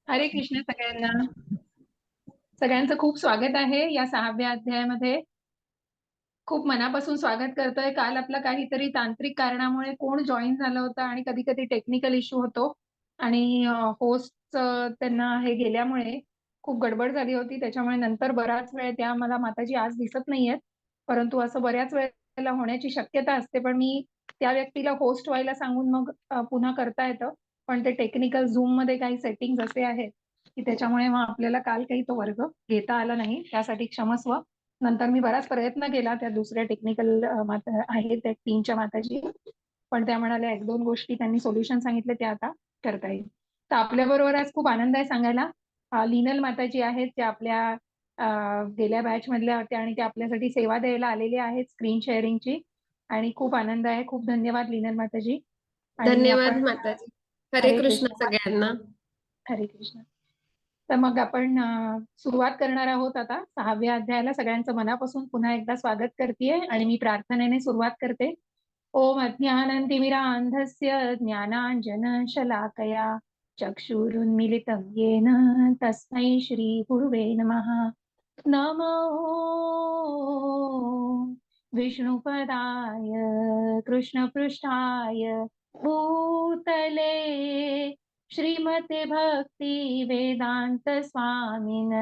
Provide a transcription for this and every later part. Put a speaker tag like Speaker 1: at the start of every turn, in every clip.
Speaker 1: हरे कृष्ण सगळ्यांना. सगळ्यांचं खूप स्वागत आहे या 6व्या अध्यायामध्ये. खूप मनापासून स्वागत करतोय. काल आपला काहीतरी तांत्रिक कारणामुळे कोण जॉईन झालं होतं आणि कधी कधी टेक्निकल इश्यू होतो आणि होस्ट त्यांना हे गेल्यामुळे खूप गडबड झाली होती. त्याच्यामुळे नंतर बराच वेळ त्या मला माताजी आज दिसत नाहीयेत, परंतु असं बऱ्याच वेळेला होण्याची शक्यता असते. पण मी त्या व्यक्तीला होस्ट व्हायला सांगून मग पुन्हा करता येतं. पण ते टेक्निकल झूम मध्ये काही सेटिंग असे आहेत की त्याच्यामुळे मग आपल्याला काल काही तो वर्ग घेता आला नाही, त्यासाठी क्षमस्व. नंतर मी बराच प्रयत्न केला त्या दुसऱ्या टेक्निकल माता आहेत त्या टीमच्या माताजी, पण त्या म्हणाल्या एक दोन गोष्टी त्यांनी सोल्युशन सांगितले ते आता करता येईल. तर आपल्या बरोबर आज खूप आनंद आहे सांगायला. लिनल माताजी आहेत त्या आपल्या गेल्या बॅच मधल्या होत्या आणि त्या आपल्यासाठी सेवा द्यायला आलेल्या आहेत स्क्रीन शेअरिंगची. आणि खूप आनंद आहे. खूप धन्यवाद लिनल माताजी. आणि
Speaker 2: धन्यवाद
Speaker 1: आपण
Speaker 2: माताजी. हरे
Speaker 1: हरे
Speaker 2: कृष्ण
Speaker 1: कृष्ण.
Speaker 2: सगळ्यांना.
Speaker 1: हरे कृष्ण. तर मग आपण सुरुवात करणार आहोत आता 6व्या अध्यायाला. सगळ्यांचं मनापासून पुन्हा एकदा स्वागत करतेय आणि मी प्रार्थनेने सुरुवात करते. ओम अज्ञानतिमिरान्धस्य ज्ञानाञ्जन शलाकया चक्षुरुन्मीलितं येन तस्मै श्री गुरुवे नमः. नमो विष्णुपदाय कृष्णपृष्ठाय भूतले श्रीमते भक्ति वेदांत स्वामिन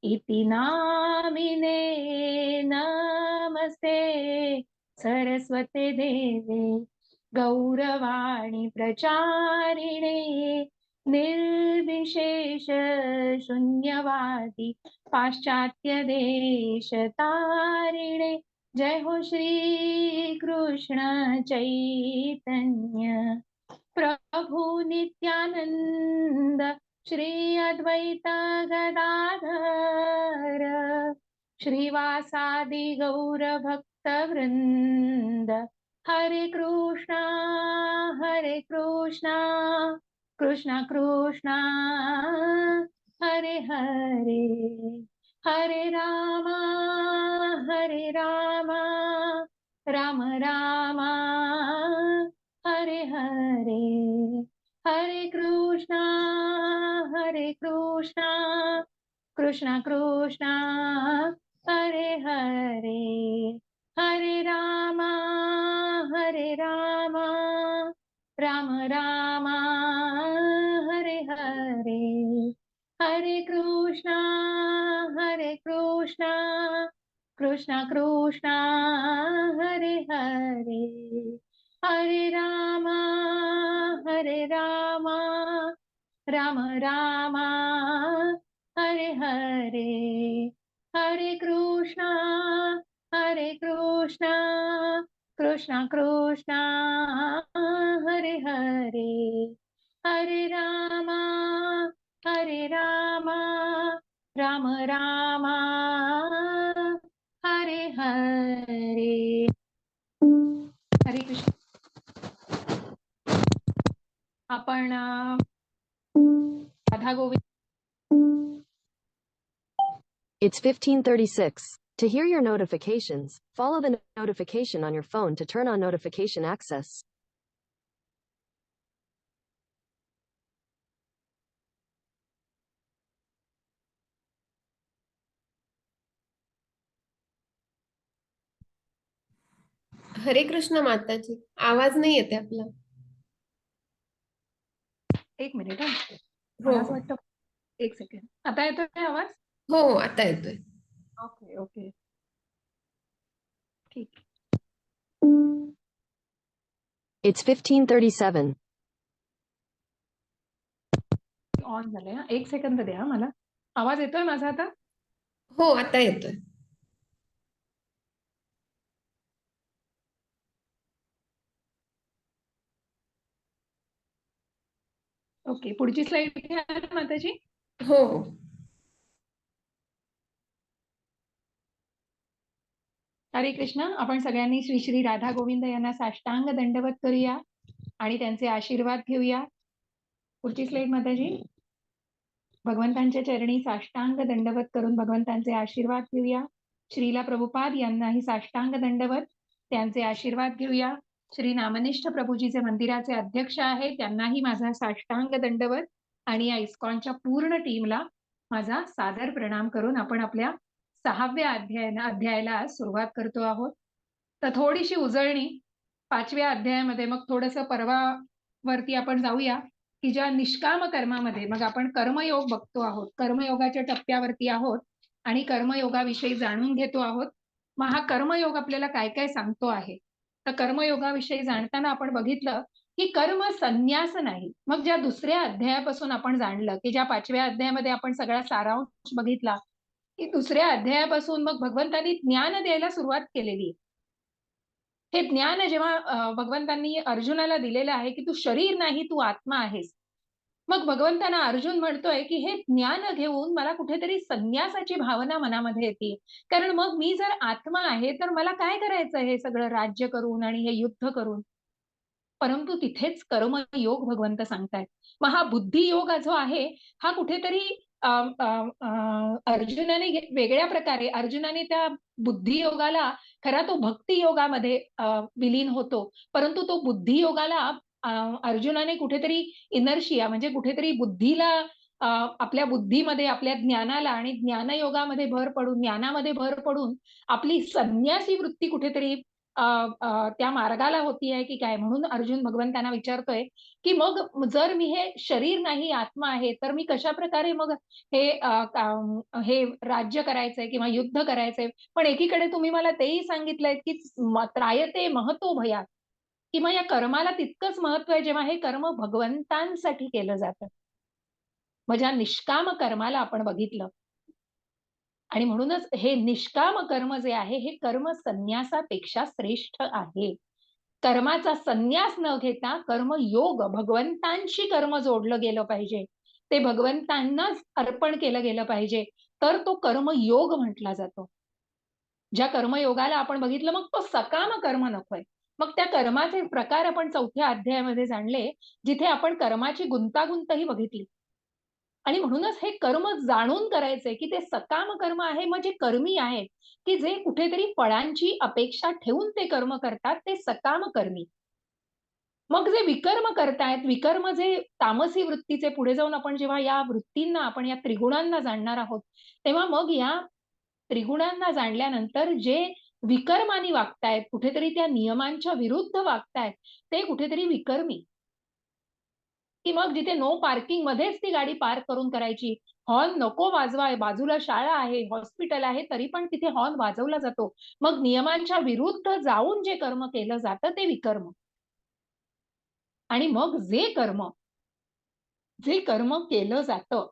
Speaker 1: इति नामिने नमस्ते सरस्वते देवे गौरवाणी प्रचारिणे निर्विशेष शून्यवादी पाश्चात्य देश तारिणे. जय हो श्री कृष्ण चैतन्य प्रभु नित्यानंद श्री अद्वैत गदाधर श्रीवासादि गौर भक्त वृंद. हरे कृष्णा कृष्णा कृष्णा हरे हरे, हरे रामा राम रामा हरे हरे, हरे कृष्णा कृष्णा कृष्णा हरे हरे, हरे रामा राम रामा हरे हरे, हरे कृष्णा कृष्णा कृष्णा हरे हरे, हरे रामा राम रामा हरे हरे, हरे कृष्णा कृष्णा कृष्णा हरे हरे, हरे रामा राम रामा हरे हरे. हरे कृष्ण. आपण Radha Govind.
Speaker 3: It's 15:36. To hear your notifications, follow the notification on your phone to turn on notification access.
Speaker 2: हरे कृष्ण माताजी. आवाज नाही येते आपला.
Speaker 1: एक मिनिट हा.
Speaker 2: हो
Speaker 1: मला असं वाटतं एक सेकंड. आता येतोय आवाज?
Speaker 2: हो, आता येतोय.
Speaker 1: ओके ओके ठीक.
Speaker 3: It's 15:37.
Speaker 1: ऑन झालंय. एक सेकंद द्या मला. आवाज येतोय माझा आता?
Speaker 2: हो, आता येतोय.
Speaker 1: ओके, पुढची स्लाइड घ्या माताजी.
Speaker 2: हो.
Speaker 1: हरे कृष्ण. आपण सगळ्यांनी श्री श्री राधा गोविंद यांना साष्टांग दंडवत करूया आणि त्यांचे आशीर्वाद घेऊया. पुढची स्लाइड माताजी. भगवंतांच्या चरणी साष्टांग दंडवत करून भगवंतांचे आशीर्वाद घेऊया. श्रीला प्रभुपाद यांनाही साष्टांग दंडवत, त्यांचे आशीर्वाद घेऊया. श्री नामनिष्ठ प्रभूजीचे मंदिराचे अध्यक्ष आहे त्यांनाही माझा साष्टांग दंडवत. आणि या इस्कॉनच्या पूर्ण टीमला माझा सादर प्रणाम करून आपण आपल्या 6व्या अध्यायाला सुरुवात करतो आहोत. तर थोडीशी उजळणी 5व्या अध्यायामध्ये, मग थोडंसं परवावरती आपण जाऊया की ज्या निष्काम कर्मामध्ये मग आपण कर्मयोग बघतो आहोत, कर्मयोगाच्या टप्प्यावरती आहोत आणि कर्मयोगाविषयी जाणून घेतो आहोत. मग हा कर्मयोग आपल्याला काय काय सांगतो आहे. तर कर्मयोगाविषयी जाणताना आपण बघितलं की कर्म संन्यास नाही. मग ज्या दुसऱ्या अध्यायापासून आपण जाणलं की ज्या 5व्या अध्यायामध्ये आपण सगळा सारांश बघितला की दुसऱ्या अध्यायापासून मग भगवंतांनी ज्ञान द्यायला सुरुवात केलेली. हे ज्ञान जेव्हा भगवंतांनी अर्जुनाला दिलेलं आहे की तू शरीर नाही, तू आत्मा आहेस. मग भगवंतांना अर्जुन म्हणतोय की हे ज्ञान घेऊन मला कुठेतरी संन्यासाची भावना मनामध्ये येते. कारण मग मी जर आत्मा आहे तर मला काय करायचं हे सगळं राज्य करून आणि हे युद्ध करून. परंतु तिथेच कर्मयोग भगवंत सांगतायत. मग हा बुद्धियोग जो आहे हा कुठेतरी अर्जुनाने वेगळ्या प्रकारे अर्जुनाने त्या बुद्धियोगाला खरा तो भक्ती योगामध्ये विलीन होतो. परंतु तो बुद्धियोगाला अर्जुनाने कुठेतरी इनर्शिया म्हणजे कुठेतरी बुद्धीला आपल्या बुद्धीमध्ये आपल्या ज्ञानाला आणि ज्ञानयोगामध्ये भर पडून ज्ञानामध्ये भर पडून आपली संन्यासी वृत्ती कुठेतरी त्या मार्गाला होती आहे की काय. म्हणून अर्जुन भगवंतांना विचारतोय की मग जर मी हे शरीर नाही आत्मा आहे तर मी कशा प्रकारे मग हे राज्य करायचंय किंवा युद्ध करायचंय. पण एकीकडे तुम्ही मला तेही सांगितलंय की त्रायते महतो भयात, की मग या कर्माला तितकंच महत्व आहे जेव्हा हे कर्म भगवंतांसाठी केलं जातं. म्हणजे निष्काम कर्माला आपण बघितलं आणि म्हणूनच हे निष्काम कर्म जे आहे हे कर्म संन्यासापेक्षा श्रेष्ठ आहे. कर्माचा संन्यास न घेता कर्मयोग भगवंतांशी कर्म जोडलं गेलं पाहिजे. ते भगवंतांनाच अर्पण केलं गेलं पाहिजे. तर तो कर्मयोग म्हटला जातो. ज्या कर्मयोगाला आपण बघितलं मग तो सकाम कर्म नकोय. मग त्या कर्माचे प्रकार आपण 4थ्या अध्यायामध्ये जाणले, जिथे आपण कर्माची गुंतागुंतही बघितली. आणि म्हणूनच हे कर्म जाणून करायचंय की ते सकाम कर्म आहे. मग जे कर्मी आहेत की जे कुठेतरी फळांची अपेक्षा ठेवून ते कर्म करतात ते सकाम कर्मी. मग जे विकर्म करतायत, विकर्म जे तामसी वृत्तीचे, पुढे जाऊन आपण जेव्हा या वृत्तींना आपण या त्रिगुणांना जाणणार आहोत तेव्हा मग या त्रिगुणांना जाणल्यानंतर जे विकर्मानी वागतायत, कुठेतरी त्या नियमांच्या विरुद्ध वागतायत, ते कुठेतरी विकर्मी. की मग जिथे नो पार्किंग मध्येच ती गाडी पार्क करून करायची, हॉर्न नको वाजवाय, बाजूला शाळा आहे, हॉस्पिटल आहे, तरी पण तिथे हॉर्न वाजवला जातो. मग नियमांच्या विरुद्ध जाऊन जे कर्म केलं जातं ते विकर्म. आणि मग जे कर्म केलं जातं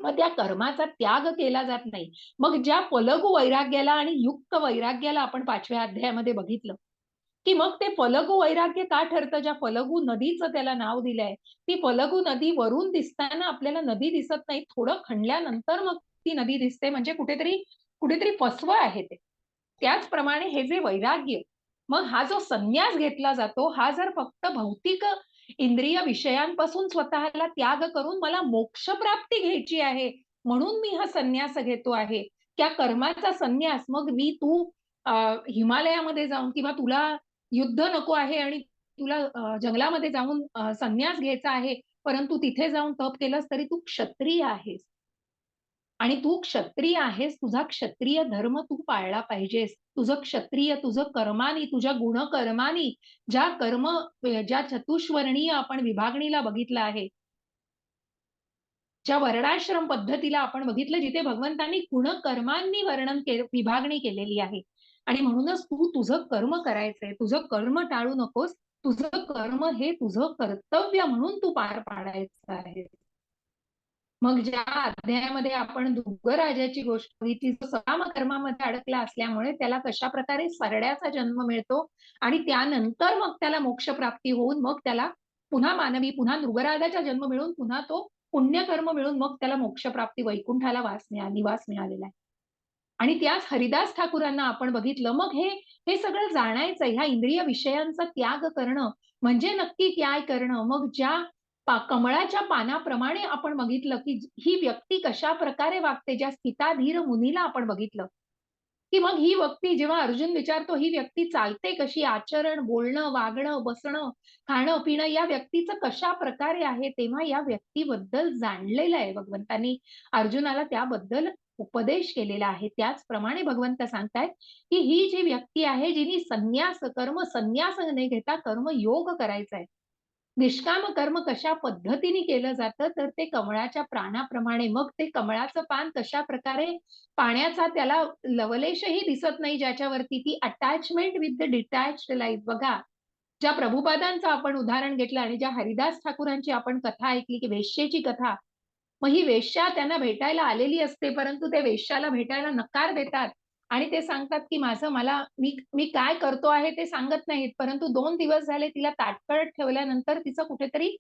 Speaker 1: मग त्या कर्माचा त्याग केला जात नाही. मग ज्या फलगू वैराग्याला आणि युक्त वैराग्याला आपण 5व्या अध्यायामध्ये बघितलं की मग ते फलगू वैराग्य का ठरतं. ज्या फलगू नदीचं त्याला नाव दिलंय, ती फलगू नदी वरून दिसताना आपल्याला नदी दिसत नाही, थोडं खणल्यानंतर मग ती नदी दिसते. म्हणजे कुठेतरी कुठेतरी फसवं आहे ते. त्याचप्रमाणे हे जे वैराग्य, मग हा जो संन्यास घेतला जातो हा जर फक्त भौतिक इंद्रिय विषयांपासून स्वतःला त्याग करून मला मोक्ष प्राप्ती घ्यायची आहे म्हणून मी हा संन्यास घेतो आहे, त्या कर्माचा संन्यास. मग तू हिमालयामध्ये जाऊन किंवा तुला युद्ध नको आहे आणि तुला जंगलामध्ये जाऊन संन्यास घ्यायचा आहे, परंतु तिथे जाऊन तप केलंस तरी तू क्षत्रिय आहेस. आणि तू क्षत्रिय आहेस, तुझा क्षत्रिय धर्म तू पाळला पाहिजेस. तुझं क्षत्रिय, तुझं कर्मानी, तुझ्या गुणकर्मानी ज्या चतुष्वर्णीय आपण विभागणीला बघितलं आहे, ज्या वर्णाश्रम पद्धतीला आपण बघितलं, जिथे भगवंतांनी गुणकर्मांनी विभागणी केलेली आहे. आणि म्हणूनच तू तुझं कर्म करायचंय, तुझं कर्म टाळू नकोस. तुझं कर्म हे तुझं कर्तव्य म्हणून तू पार पाडायचं आहे. मग ज्या अध्यायामध्ये आपण दुग्गराजाची गोष्ट बघितली, जो सकाम कर्मामध्ये अडकला असल्यामुळे त्याला कशा प्रकारे सरड्याचा जन्म मिळतो आणि त्यानंतर मग त्याला मोक्षप्राप्ती होऊन मग त्याला पुन्हा नृगराजाचा जन्म मिळून पुन्हा तो पुण्यकर्म मिळून मग त्याला मोक्षप्राप्ती, वैकुंठाला निवास मिळालेला आहे. आणि त्याच हरिदास ठाकूरांना आपण बघितलं. मग हे सगळं जाणायचं, ह्या इंद्रिय विषयांचा त्याग करणं म्हणजे नक्की काय करणं. मग ज्या कमळाच्या पानाप्रमाणे आपण बघितलं की ही व्यक्ती कशा प्रकारे वागते. ज्या स्थिताधीर मुनीला आपण बघितलं की मग ही व्यक्ती, जेव्हा अर्जुन विचारतो ही व्यक्ती चालते कशी, आचरण, बोलणं, वागणं, बसणं, खाणं पिणं या व्यक्तीचं कशा प्रकारे आहे, तेव्हा या व्यक्तीबद्दल जाणलेलं आहे भगवंतांनी अर्जुनाला त्याबद्दल उपदेश केलेला आहे. त्याचप्रमाणे भगवंत सांगतायत की ही जी व्यक्ती आहे जिने संन्यास न घेता कर्मयोग करायचा आहे. निष्काम कर्म कशा पद्धतीने केलं जातं, तर ते कमळाच्या प्राणाप्रमाणे. मग ते कमळाचं पान कशा प्रकारे पाण्याचा त्याला लवलेशही दिसत नाही ज्याच्यावरती, ती अटॅचमेंट विथ द डिटॅच्ड लाईफ. बघा, ज्या प्रभुपादांचं आपण उदाहरण घेतलं आणि ज्या हरिदास ठाकूरांची आपण कथा ऐकली की वेश्येची कथा, मग ही वेश्या त्यांना भेटायला आलेली असते, परंतु ते वेश्याला भेटायला नकार देतात आणि ते सांगतात की मी काय करतो आहे ते सांगत नाहीत, परंतु 2 दिवस झाले तिला ताटकळत ठेवल्यानंतर तिचं कुठेतरी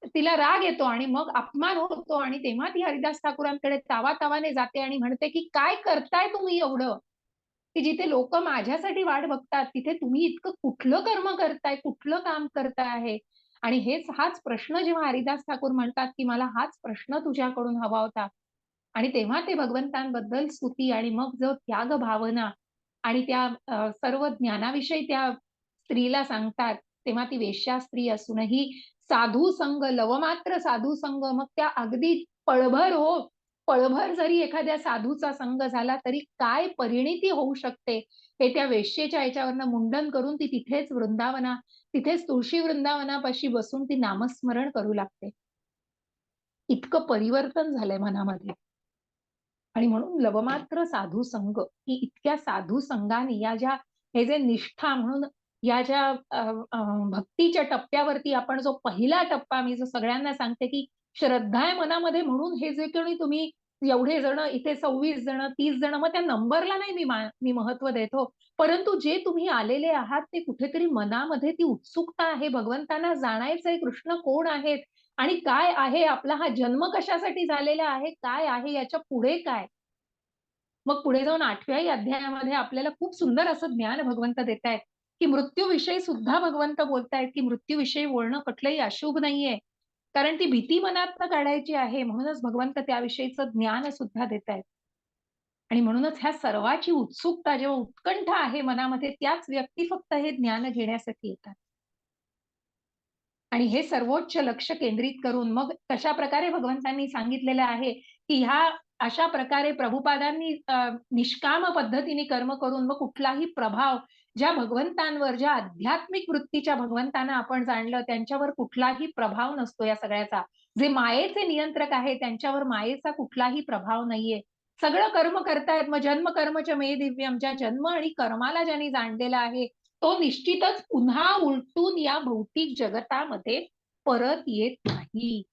Speaker 1: तिला राग येतो आणि मग अपमान होतो आणि तेव्हा ती हरिदास ठाकूरांकडे तावातावाने जाते आणि म्हणते की काय करताय तुम्ही एवढं, की जिथे लोक माझ्यासाठी वाट बघतात तिथे तुम्ही इतकं कुठलं कर्म करताय, कुठलं काम करताय आहे. आणि हाच प्रश्न जेव्हा हरिदास ठाकूर म्हणतात की मला हाच प्रश्न तुझ्याकडून हवा होता, आणि तेव्हा ते भगवंतांबद्दल स्तुती आणि मग जो त्याग भावना आणि त्या सर्व ज्ञानाविषयी त्या स्त्रीला सांगतात, तेव्हा ती वेश्या स्त्री असूनही साधू संग, लवमात्र साधू संग, मग त्या अगदी पळभर हो, पळभर जरी एखाद्या साधूचा संग झाला तरी काय परिणिती होऊ शकते, हे त्या वेश्येच्या याच्यावरनं मुंडन करून ती तिथेच तुळशी वृंदावनापाशी बसून ती नामस्मरण करू लागते. इतकं परिवर्तन झालंय मनामध्ये. आणि म्हणून लवमात्र साधू संग, की इतक्या साधू संघाने हे जे निष्ठा म्हणून या ज्या भक्तीच्या टप्प्यावरती आपण जो पहिला टप्पा मी जो सगळ्यांना सांगते की श्रद्धा आहे मनामध्ये, म्हणून हे जे कोणी तुम्ही एवढे जण इथे 26 जण 30 जण, मग त्या नंबरला नाही मी महत्व देतो, परंतु जे तुम्ही आलेले आहात ते कुठेतरी मनामध्ये ती उत्सुकता आहे, भगवंतांना जाणायचंय कृष्ण कोण आहेत आणि काय आहे, आपला हा जन्म कशासाठी झालेला आहे, काय आहे याच्या पुढे काय. मग पुढे जाऊन 8व्याही अध्यायामध्ये आपल्याला खूप सुंदर असं ज्ञान भगवंत देतायत, की मृत्यूविषयी सुद्धा भगवंत बोलतायत, की मृत्यूविषयी बोलणं कुठलंही अशुभ नाहीये. कारण ती भीती मनातनं काढायची आहे. म्हणूनच भगवंत त्याविषयीचं ज्ञान सुद्धा देतायत. आणि म्हणूनच ह्या सर्वाची उत्सुकता, जेव्हा उत्कंठ आहे मनामध्ये, त्याच व्यक्ती फक्त हे ज्ञान घेण्यासाठी येतात. आणि हे सर्वोच्च लक्ष केंद्रित करून मग कशा प्रकारे भगवंतांनी सांगितलेलं आहे, की अशा प्रकारे प्रभुपादांनी निष्काम पद्धतीने कर्म करून मग कुठलाही प्रभाव ज्या भगवंतांवर, ज्या आध्यात्मिक वृत्तीच्या भगवंतांना आपण जाणलं त्यांच्यावर कुठलाही प्रभाव नसतो या सगळ्याचा. जे मायेचे नियंत्रक आहे त्यांच्यावर मायेचा कुठलाही प्रभाव नाहीये. सगळं कर्म करतायत. मग जन्म कर्मच मे दिव्यम, ज्या जन्म आणि कर्माला ज्यांनी जाणलेला आहे तो निश्चितच पुन्हा उलटून या भौतिक जगतामध्ये परत येत नाही.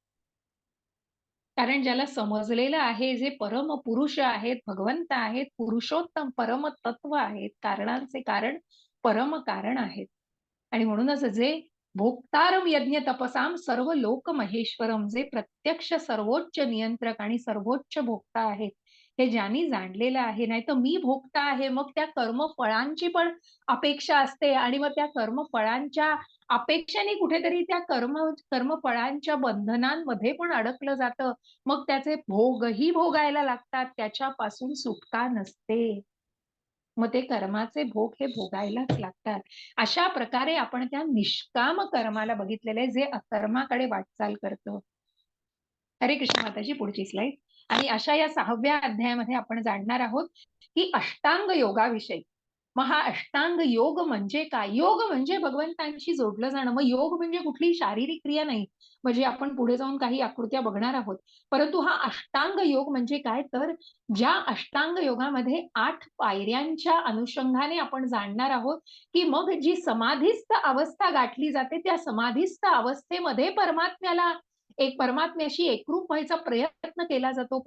Speaker 1: कारण ज्याला समजलेलं आहे, जे परम पुरुष आहेत, भगवंत आहेत, पुरुषोत्तम परम तत्व आहेत, कारणांचे कारण परम कारण आहेत. आणि म्हणूनच जे भोक्तारम यज्ञ तपसाम सर्व लोक महेश्वरम, जे प्रत्यक्ष सर्वोच्च नियंत्रक आणि सर्वोच्च भोक्ता आहेत, हे ज्यांनी जाणलेलं आहे. नाही तर मी भोक्ता आहे, मग त्या कर्मफळांची पण अपेक्षा असते आणि मग त्या कर्मफळांच्या अपेक्षेने कुठेतरी त्या कर्मफळांच्या बंधनांमध्ये पण अडकलं जातं. मग त्याचे भोगही भोगायला लागतात, त्याच्यापासून सुटका नसते. मग ते कर्माचे भोग हे भोगायलाच लागतात. अशा प्रकारे आपण त्या निष्काम कर्माला बघितलेले, जे अकर्माकडे वाटचाल करतं. हरे कृष्ण माताजी, पुढची स्लाइड. आणि अशा या 6व्या अध्यायामध्ये आपण जाणणार आहोत की अष्टांग योगाविषयी. मग हा अष्टांग योग म्हणजे काय? योग म्हणजे भगवंतांशी जोडलं जाणं. मग योग म्हणजे कुठली शारीरिक क्रिया नाही, म्हणजे आपण पुढे जाऊन काही आकृत्या बघणार आहोत. परंतु हा अष्टांग योग म्हणजे काय, तर ज्या अष्टांग योगामध्ये 8 पायऱ्यांच्या अनुषंगाने आपण जाणणार आहोत की मग जी समाधीस्थ अवस्था गाठली जाते, त्या समाधीस्थ अवस्थेमध्ये परमात्म्याशी एकरूप व्हायचा प्रयत्न केला जातो.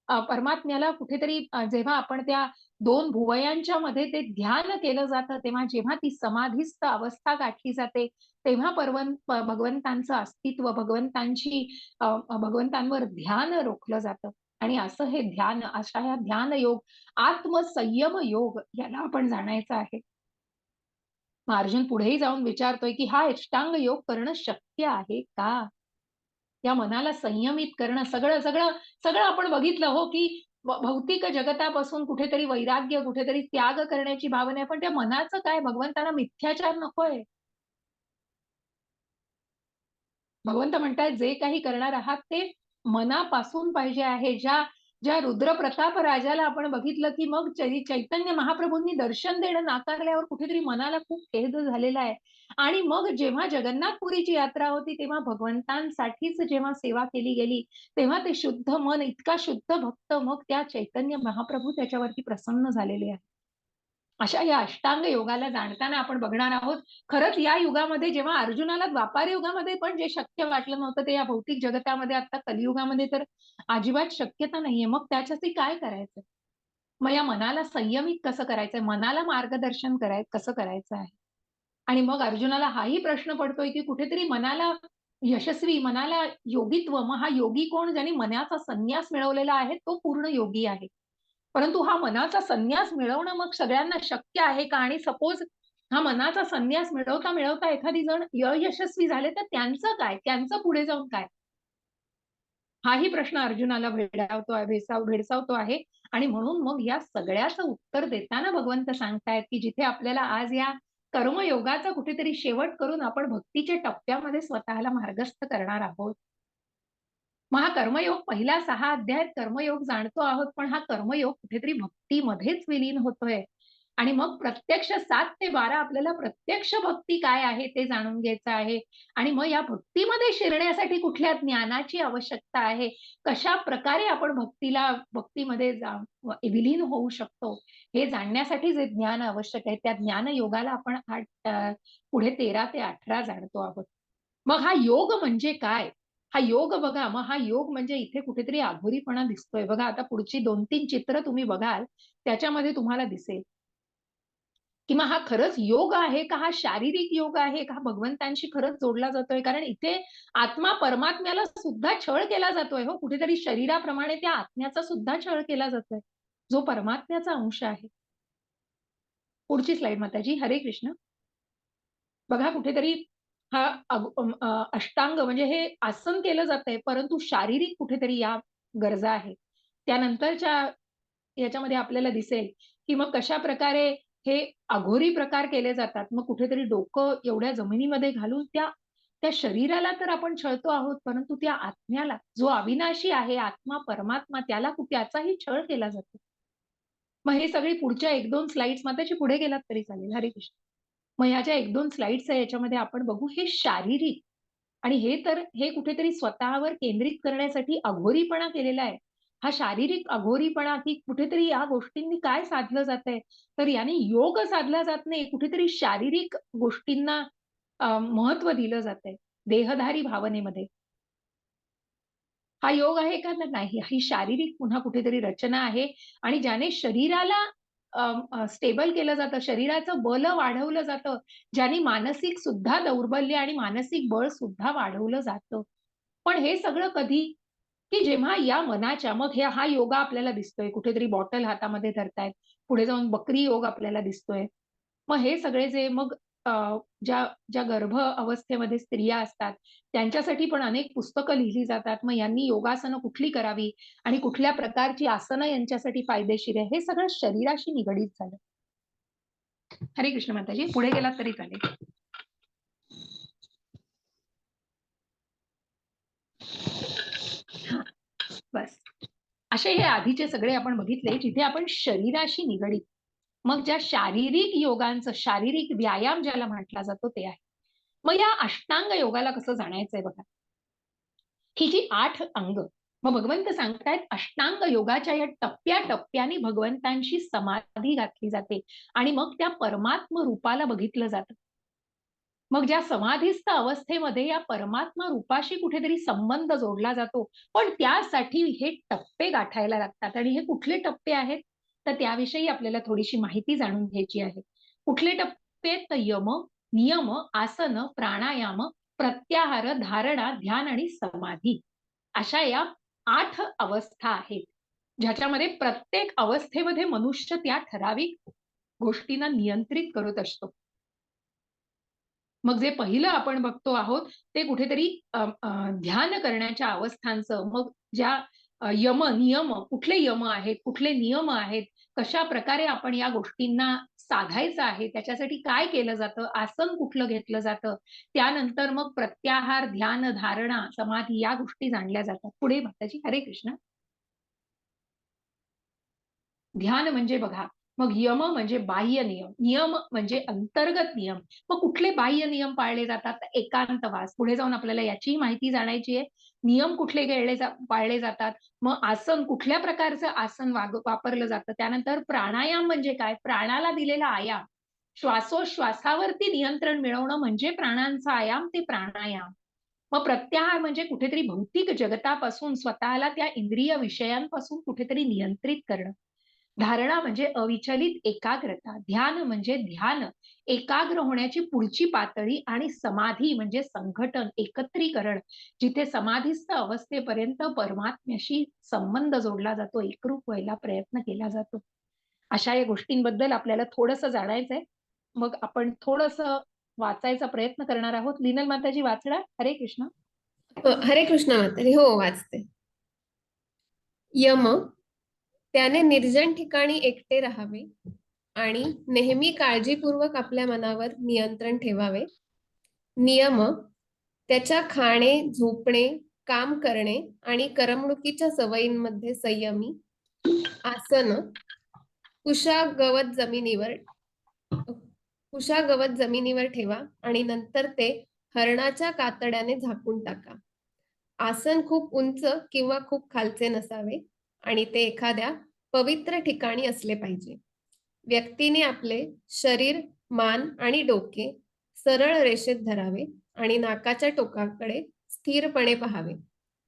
Speaker 1: परमात्म्याला कुठेतरी जेव्हा आपण त्या 2 भुवयांच्या मध्ये ते ध्यान केलं जातं, तेव्हा जेव्हा ती समाधीस्थ अवस्था गाठली जाते, तेव्हा भगवंतांचं अस्तित्व, भगवंतांवर ध्यान रोखलं जातं. आणि असं हे ध्यान, अशा ह्या ध्यान योग, आत्मसंयम योग, याला आपण जाणायचं आहे. मग अर्जुन पुढेही जाऊन विचारतोय की हा अष्टांग योग करणं शक्य आहे का? या मनाला संयमित करणं, सगळं सगळं सगळं आपण बघितलं हो, की भौतिक जगतापासून कुठेतरी वैराग्य, कुठेतरी त्याग करण्याची भावना आहे, पण त्या मनाचं काय? भगवंतांना मिथ्याचार नकोय. भगवंत म्हणतात जे काही करणार आहात ते मनापासून पाहिजे आहे. ज्या ज्या रुद्रप्रताप राजाला आपण बघितलं की मग चैतन्य महाप्रभूंनी दर्शन देणं नाकारल्यावर कुठेतरी मनाला खूप खेद झालेला आहे. आणि मग जेव्हा जगन्नाथपुरीची यात्रा होती तेव्हा भगवंतांसाठीच जेव्हा सेवा केली गेली तेव्हा ते शुद्ध मन, इतका शुद्ध भक्त, मग त्या चैतन्य महाप्रभू त्याच्यावरती प्रसन्न झालेले आहेत. अशा या अष्टांग योगाला जाणताना आपण बघणार आहोत. खरंच या युगामध्ये जेव्हा अर्जुनाला द्वापार युगामध्ये पण जे शक्य वाटलं नव्हतं ते या भौतिक जगतामध्ये आता कलियुगामध्ये तर अजिबात शक्यता नाहीये. मग त्याच्यासाठी काय करायचं? मग या मनाला संयमित कसं करायचंय? मनाला मार्गदर्शन कसं करायचं आहे? आणि मग अर्जुनाला हाही प्रश्न पडतोय की कुठेतरी मनाला यशस्वी, मनाला योगित्व, मग हा योगी कोण? ज्याने मनाचा संन्यास मिळवलेला आहे तो पूर्ण योगी आहे. परंतु हा मनाचा संन्यास मिळवणं मग सगळ्यांना शक्य आहे का? आणि सपोज हा मनाचा संन्यास मिळवता मिळवता एखादी जण अयशस्वी झाले तर त्यांचं काय? त्यांचं पुढे जाऊन काय? हाही प्रश्न अर्जुनाला भेडसावतो आहे. आणि म्हणून मग या सगळ्याचं उत्तर देताना भगवंत सांगतायत की जिथे आपल्याला आज या कर्मयोगाचा कुठेतरी शेवट करून आपण भक्तीच्या टप्प्यामध्ये स्वतःला मार्गस्थ करणार आहोत. मग हा कर्मयोग पहिल्या 6 अध्यायात कर्मयोग जाणतो आहोत, पण हा कर्मयोग कुठेतरी भक्तीमध्येच विलीन होतोय. आणि मग प्रत्यक्ष 7 ते 12 आपल्याला प्रत्यक्ष भक्ती काय आहे ते जाणून घ्यायचं आहे. आणि मग या भक्तीमध्ये शिरण्यासाठी कुठल्या ज्ञानाची आवश्यकता आहे, कशा प्रकारे आपण भक्तीमध्ये विलीन होऊ शकतो, हे जाणण्यासाठी जे ज्ञान आवश्यक आहे त्या ज्ञान योगाला आपण पुढे 13 ते 18 जाणतो आहोत. मग हा योग म्हणजे काय? हा योग बघा, मग हा योग म्हणजे इथे कुठेतरी अघोरीपणा दिसतोय बघा. आता पुढची 2-3 चित्र तुम्ही बघाल त्याच्यामध्ये तुम्हाला दिसेल की मग हा खरंच योग आहे का? हा शारीरिक योग आहे का? भगवंतांशी खरंच जोडला जातोय? कारण इथे आत्मा परमात्म्याला सुद्धा छळ केला जातोय हो. कुठेतरी शरीराप्रमाणे त्या आत्म्याचा सुद्धा छळ केला जातोय, जो परमात्म्याचा अंश आहे. पुढची स्लाइड माताजी. हरे कृष्ण. बघा कुठेतरी हा अष्टांग म्हणजे हे आसन केलं जातंय, परंतु शारीरिक कुठेतरी या गरजा आहेत. त्यानंतरच्या याच्यामध्ये आपल्याला दिसेल की मग कशा प्रकारे हे अघोरी प्रकार केले जातात. मग कुठेतरी डोकं एवढ्या जमिनीमध्ये घालून त्या त्या शरीराला तर आपण छळतो आहोत, परंतु त्या आत्म्याला, जो अविनाशी आहे, आत्मा परमात्मा, त्याचाही छळ केला जातो. मग हे सगळी पुढच्या 1-2 स्लाइड्स माताजी पुढे गेलात तरी चालेल. हरे कृष्ण. मग ह्या ज्या 1-2 स्लाइड्स आहे याच्यामध्ये आपण बघू हे शारीरिक, आणि हे कुठेतरी स्वतःवर केंद्रित करण्यासाठी अघोरीपणा केलेला आहे. हा शारीरिक अघोरीपणा की कुठेतरी या गोष्टींनी काय साधलं जातंय, तर याने योग साधला जात नाही, कुठेतरी शारीरिक गोष्टींना महत्व दिलं जातंय देहधारी भावनेमध्ये. हा योग आहे का? तर नाही. ही शारीरिक पुन्हा कुठेतरी रचना आहे आणि ज्याने शरीराला स्टेबल केलं जातं, शरीराचं बल वाढवलं जातं, ज्याने मानसिक सुद्धा दौर्बल्य आणि मानसिक बळ सुद्धा वाढवलं जातं. पण हे सगळं कधी? की जेव्हा या मनाच्या मग हा योगा आपल्याला दिसतोय, कुठेतरी बॉटल हातामध्ये धरतायत, पुढे जाऊन बकरी योग आपल्याला दिसतोय. मग हे सगळे जे मग अ, ज्या ज्या गर्भ अवस्थेमध्ये स्त्रिया असतात त्यांच्यासाठी पण अनेक पुस्तकं लिहिली जातात. मग यांनी योगासनं कुठली करावी आणि कुठल्या प्रकारची आसनं यांच्यासाठी फायदेशीर आहे, हे सगळं शरीराशी निगडीत झालं. हरे कृष्ण माताजी. पुढे गेलात तरी चालेल. बस. असे हे आधीचे सगळे आपण बघितले जिथे आपण शरीराशी निगडीत, मग ज्या शारीरिक योगांचं, शारीरिक व्यायाम ज्याला म्हटला जातो ते आहे. मग या अष्टांग योगाला कसं जाणायचंय बघा. ही जी 8 अंग, मग भगवंत सांगतायत अष्टांग योगाच्या या टप्प्याटप्प्याने भगवंतांशी समाधी घातली जाते आणि मग त्या परमात्म रूपाला बघितलं जातं. मग ज्या समाधीस्थ अवस्थेमध्ये या परमात्मा रूपाशी कुठेतरी संबंध जोडला जातो, पण त्यासाठी हे टप्पे गाठायला लागतात. आणि हे कुठले टप्पे आहेत? तर त्याविषयी आपल्याला थोडीशी माहिती जाणून घ्यायची आहे. कुठले टप्पे? तर यम, नियम, आसन, प्राणायाम, प्रत्याहार, धारणा, ध्यान आणि समाधी, अशा या 8 अवस्था आहेत, ज्याच्यामध्ये प्रत्येक अवस्थेमध्ये मनुष्य त्या ठराविक गोष्टींना नियंत्रित करत असतो. मग जे पहिलं आपण बघतो आहोत ते कुठेतरी ध्यान करण्याच्या अवस्थांचं, मग ज्या नियम, कुठले यम आहेत, कुठले नियम आहेत, कशा प्रकारे आपण या गोष्टींना साधायचं आहे, त्याच्यासाठी काय केलं जातं, आसन कुठलं घेतलं जातं, त्यानंतर मग प्रत्याहार, ध्यान, धारणा, समाधी या गोष्टी जाणल्या जातात. पुढे माताजी. हरे कृष्ण. ध्यान म्हणजे बघा, मग यम म्हणजे बाह्य नियम, नियम म्हणजे अंतर्गत नियम. मग कुठले बाह्य नियम पाळले जातात? एकांतवास. पुढे जाऊन आपल्याला याची माहिती जाणायची आहे. नियम कुठले पाळले जातात? मग आसन, कुठल्या प्रकारचं आसन वापरलं जातं? त्यानंतर प्राणायाम म्हणजे काय? प्राणाला दिलेला आयाम, श्वासोश्वासावरती नियंत्रण मिळवणं म्हणजे प्राणांचा आयाम, ते प्राणायाम. मग प्रत्याहार म्हणजे कुठेतरी भौतिक जगतापासून स्वतःला त्या इंद्रिय विषयांपासून कुठेतरी नियंत्रित करणं. धारणा म्हणजे अविचलित एकाग्रता. ध्यान म्हणजे ध्यान, एकाग्र होण्याची पुढची पातळी. आणि समाधी म्हणजे संघटन, एकत्रीकरण, जिथे समाधीस्थ अवस्थेपर्यंत परमात्म्याशी संबंध जोडला जातो, एकरूप व्हायला प्रयत्न केला जातो. अशा या गोष्टींबद्दल आपल्याला थोडंसं जाणायचंय. मग आपण थोडंसं वाचायचा प्रयत्न करणार आहोत. लिनल माताजी वाचणार. हरे कृष्ण.
Speaker 2: हरे कृष्ण माताजी. हो, वाचते. यम, त्याने निर्जन ठिकाणी एकटे राहावे आणि नेहमी काळजीपूर्वक आपल्या मनावर नियंत्रण ठेवावे. नियम, त्याच्या खाणे, झोपणे, काम करणे आणि करमणुकीच्या सवयींमध्ये संयमी. आसन, कुशागवत जमिनीवर ठेवा आणि नंतर ते हरणाच्या कातड्याने झाकून टाका. आसन खूप उंच किंवा खूप खालचे नसावे आणि ते एखाद्या पवित्र ठिकाणी असले पाहिजे. व्यक्तीने आपले शरीर, मान आणि डोके सरळ रेषेत धरावे आणि नाकाच्या टोकाकडे स्थिरपणे पाहावे.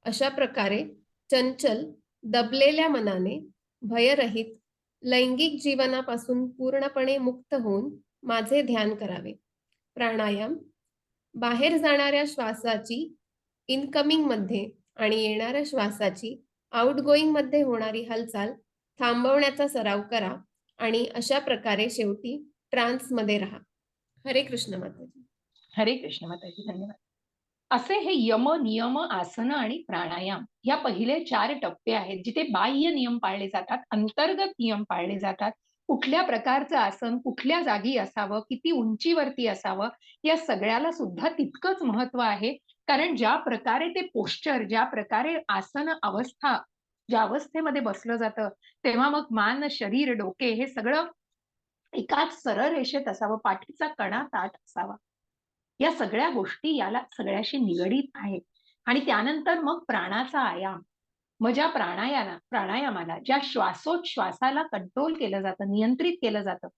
Speaker 2: अशा प्रकारे चंचल, दबलेल्या मनाने भयरहित लैंगिक जीवनापासून पूर्णपणे मुक्त होऊन माझे ध्यान करावे. प्राणायाम, बाहेर जाणाऱ्या श्वासाची इनकमिंग मध्ये आणि येणाऱ्या श्वासाची आउटगोईंग मध्ये होणारी हालचाल थांबवण्याचा सराव करा आणि अशा प्रकारे शेवटी ट्रान्स मध्ये राहा. हरे कृष्ण माताजी.
Speaker 1: हरे कृष्ण माताजी. धन्यवाद. असे हे यम, नियम, आसन आणि प्राणायाम या पहिले 4 टप्पे आहेत, जिथे बाह्य नियम पाळले जातात, अंतर्गत नियम पाळले जातात. कुठल्या प्रकारचं आसन कुठल्या जागी असावं, किती उंचीवरती असावं, या सगळ्याला सुद्धा तितकंच महत्व आहे. कारण ज्या प्रकारे ते पोश्चर, ज्या प्रकारे आसन अवस्था, ज्या अवस्थेमध्ये बसलं जातं, तेव्हा मग मान, शरीर, डोके हे सगळं एकाच सरळ रेषेत असावं, पाठीचा कणा ताठ असावा. या सगळ्या गोष्टी याला सगळ्याशी निगडीत आहेत. आणि त्यानंतर मग प्राणाचा आयाम. मग ज्या प्राणायामाला ज्या श्वासोच्छ्वासाला कंट्रोल केलं जातं, नियंत्रित केलं जातं.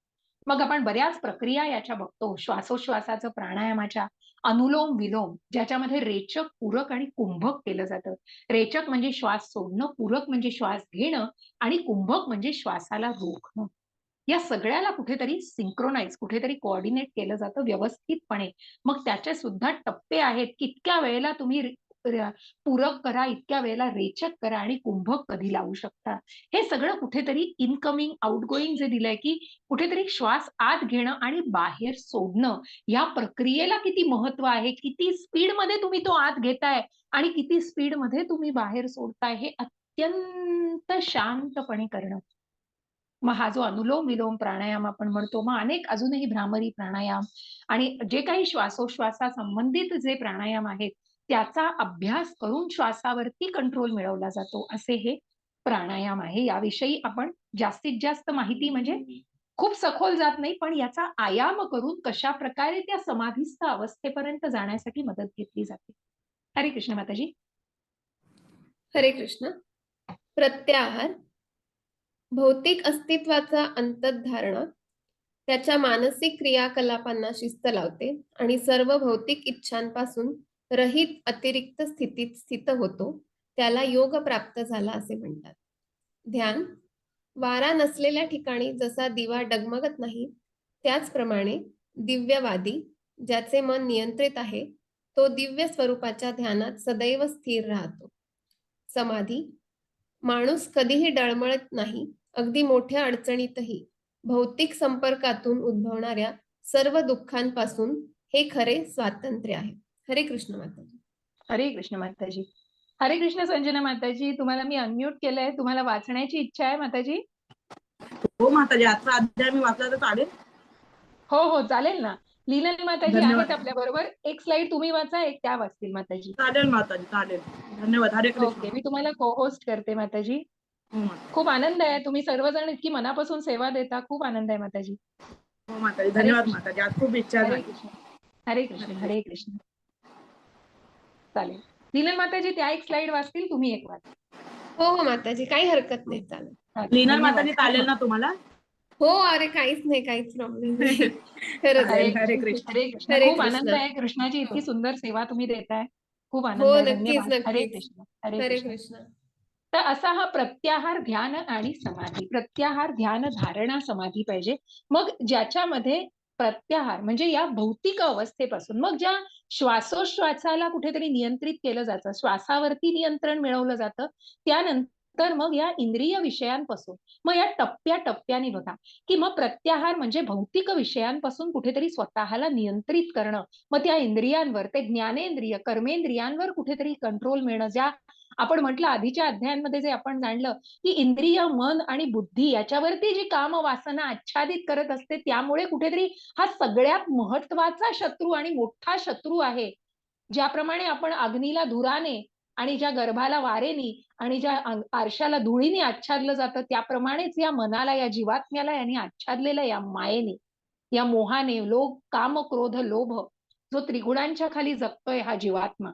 Speaker 1: मग आपण बऱ्याच प्रक्रिया याच्या बघतो श्वासोच्छ्वासाचं, प्राणायामाच्या. अनुलोम विलोम, ज्याच्यामध्ये रेचक, पूरक आणि कुंभक केलं जातं. रेचक म्हणजे श्वास सोडणं, पूरक म्हणजे श्वास घेणं आणि कुंभक म्हणजे श्वासाला रोखणं. या सगळ्याला कुठेतरी सिंक्रोनाइज, कुठेतरी कोऑर्डिनेट केलं जातं व्यवस्थितपणे. मग त्याचे सुद्धा टप्पे आहेत की इतक्या वेळेला तुम्ही पूरक करा, इतक्या वेळेला रेचक करा आणि कुंभक कधी लावू शकता. हे सगळं कुठेतरी इनकमिंग, आउटगोईंग जे दिलंय की कुठेतरी श्वास आत घेणं आणि बाहेर सोडणं, या प्रक्रियेला किती महत्व आहे, किती स्पीडमध्ये तुम्ही तो आत घेताय आणि किती स्पीडमध्ये तुम्ही बाहेर सोडताय, हे अत्यंत शांतपणे करणं. मग हा जो अनुलोम विलोम प्राणायाम आपण म्हणतो, मग अनेक अजूनही भ्रामरी प्राणायाम आणि जे काही श्वासोश्वासा संबंधित जे प्राणायाम आहेत, त्याचा अभ्यास करून श्वासावरती कंट्रोल मिळवला जातो, असे हे प्राणायाम आहे. याविषयी आपण जास्तीत जास्त माहिती म्हणजे खूप सखोल जात नाही, पण याचा आयाम करून कशा प्रकारे त्या समाधीस्थ अवस्थेपर्यंत जाण्यासाठी मदत घेतली जाते. हरे कृष्ण माताजी.
Speaker 2: हरे कृष्ण. प्रत्याहार, भौतिक अस्तित्वाचा अंतर्धारणा त्याच्या मानसिक क्रियाकलापांना शिस्त लावते आणि सर्व भौतिक इच्छांपासून रहित अतिरिक्त स्थितीत स्थित होतो. त्याला योग प्राप्त झाला असे म्हणतात. ध्यान, वारा नसलेल्या ठिकाणी जसा दिवा डगमगत नाही, त्याचप्रमाणे दिव्यवादी, ज्याचे मन नियंत्रित आहे, तो दिव्य स्वरूपाच्या ध्यानात सदैव स्थिर राहतो. समाधी, माणूस कधीही डळमळत नाही. अगदी मोठ्या अडचणीतही भौतिक संपर्कातून उद्भवणाऱ्या सर्व दुःखांपासून हे खरे स्वातंत्र्य आहे. हरे कृष्ण माताजी.
Speaker 1: हरे कृष्ण माताजी. हरे कृष्ण संजना माताजी, तुम्हाला मी अनम्यूट केलंय. तुम्हाला वाचण्याची इच्छा आहे माताजी?
Speaker 4: हो माताजी, आजचा अध्याय मी वाचला तर चालेल?
Speaker 1: हो हो चालेल ना. लीलन माताजी
Speaker 4: धन्यवाद.
Speaker 1: आहेत आपल्या बरोबर. एक स्लाइड तुम्ही वाचा, एक त्या वाचतील माताजी.
Speaker 4: चालेल माताजी, चालेल. धन्यवाद. हरे कृष्ण.
Speaker 1: ओके, मी तुम्हाला को होस्ट करते माताजी.
Speaker 4: हो माताजी.
Speaker 1: खूप आनंद आहे, तुम्ही सर्वजण इतकी मनापासून सेवा देता. खूप आनंद आहे माताजी.
Speaker 4: हो माताजी,
Speaker 1: हरे
Speaker 4: धन्यवाद
Speaker 1: कृष्ण.
Speaker 4: माताजी. आज खूप इच्छा
Speaker 1: हरे
Speaker 4: झाली.
Speaker 1: कृष्ण. हरे कृष्ण. हरे कृष्ण. चालेल. लीलन माताजी त्या एक स्लाइड वाचतील, तुम्ही एक वाचा.
Speaker 2: हो हो माताजी, काही हरकत नाही, चालेल.
Speaker 4: लीना
Speaker 1: धन्यवाद.
Speaker 4: माताजी चालेल ना तुम्हाला?
Speaker 2: हो, अरे काहीच नाही, काहीच प्रॉब्लेम नाही. खरंच.
Speaker 4: चालेल. हरे कृष्ण.
Speaker 1: हरे कृष्ण.
Speaker 2: हरे
Speaker 1: खूप आनंद
Speaker 2: कृष्ण.
Speaker 1: आहे, कृष्णाची इतकी सुंदर सेवा तुम्ही देताय. खूप आनंद
Speaker 2: हो,
Speaker 1: आहे.
Speaker 2: नक्कीच,
Speaker 1: धन्यवाद. हरे
Speaker 2: नक्कीच.
Speaker 1: कृष्ण. हरे
Speaker 2: हरे
Speaker 1: कृष्ण.
Speaker 2: कृष्ण.
Speaker 1: तर असा हा प्रत्याहार, ध्यान आणि समाधी. प्रत्याहार, ध्यान, धारणा, समाधी पाहिजे. मग ज्याच्यामध्ये प्रत्याहार म्हणजे या भौतिक अवस्थेपासून, मग ज्या श्वासोश्वासाला कुठेतरी नियंत्रित केलं जातं, श्वासावरती नियंत्रण मिळवलं जातं, त्यानंतर मग या इंद्रिय विषयांपासून, मग या टप्प्याटप्प्याने बघा की मग प्रत्याहार म्हणजे भौतिक विषयांपासून कुठेतरी स्वतःला नियंत्रित करणं, मग त्या इंद्रियांवर, ते ज्ञानेंद्रिय, कर्मेंद्रियांवर कुठेतरी कंट्रोल मिळणं. ज्या आपण म्हटलं आधीच्या अध्यायांमध्ये जे आपण जाणलं की इंद्रिय, मन आणि बुद्धी याच्यावरती जी काम वासना आच्छादित करत असते, त्यामुळे कुठेतरी हा सगळ्यात महत्वाचा शत्रू आणि मोठा शत्रू आहे. ज्याप्रमाणे आपण अग्नीला धुराने आणि ज्या गर्भाला वारेनी आणि ज्या आरशाला धुळीने आच्छादलं जातं, त्याप्रमाणेच या मनाला, या जीवात्म्याला यांनी आच्छादलेलं, या मायेने, या मोहाने, लोभ, काम, क्रोध, लोभ, जो त्रिगुणांच्या खाली जगतोय हा जीवात्मा.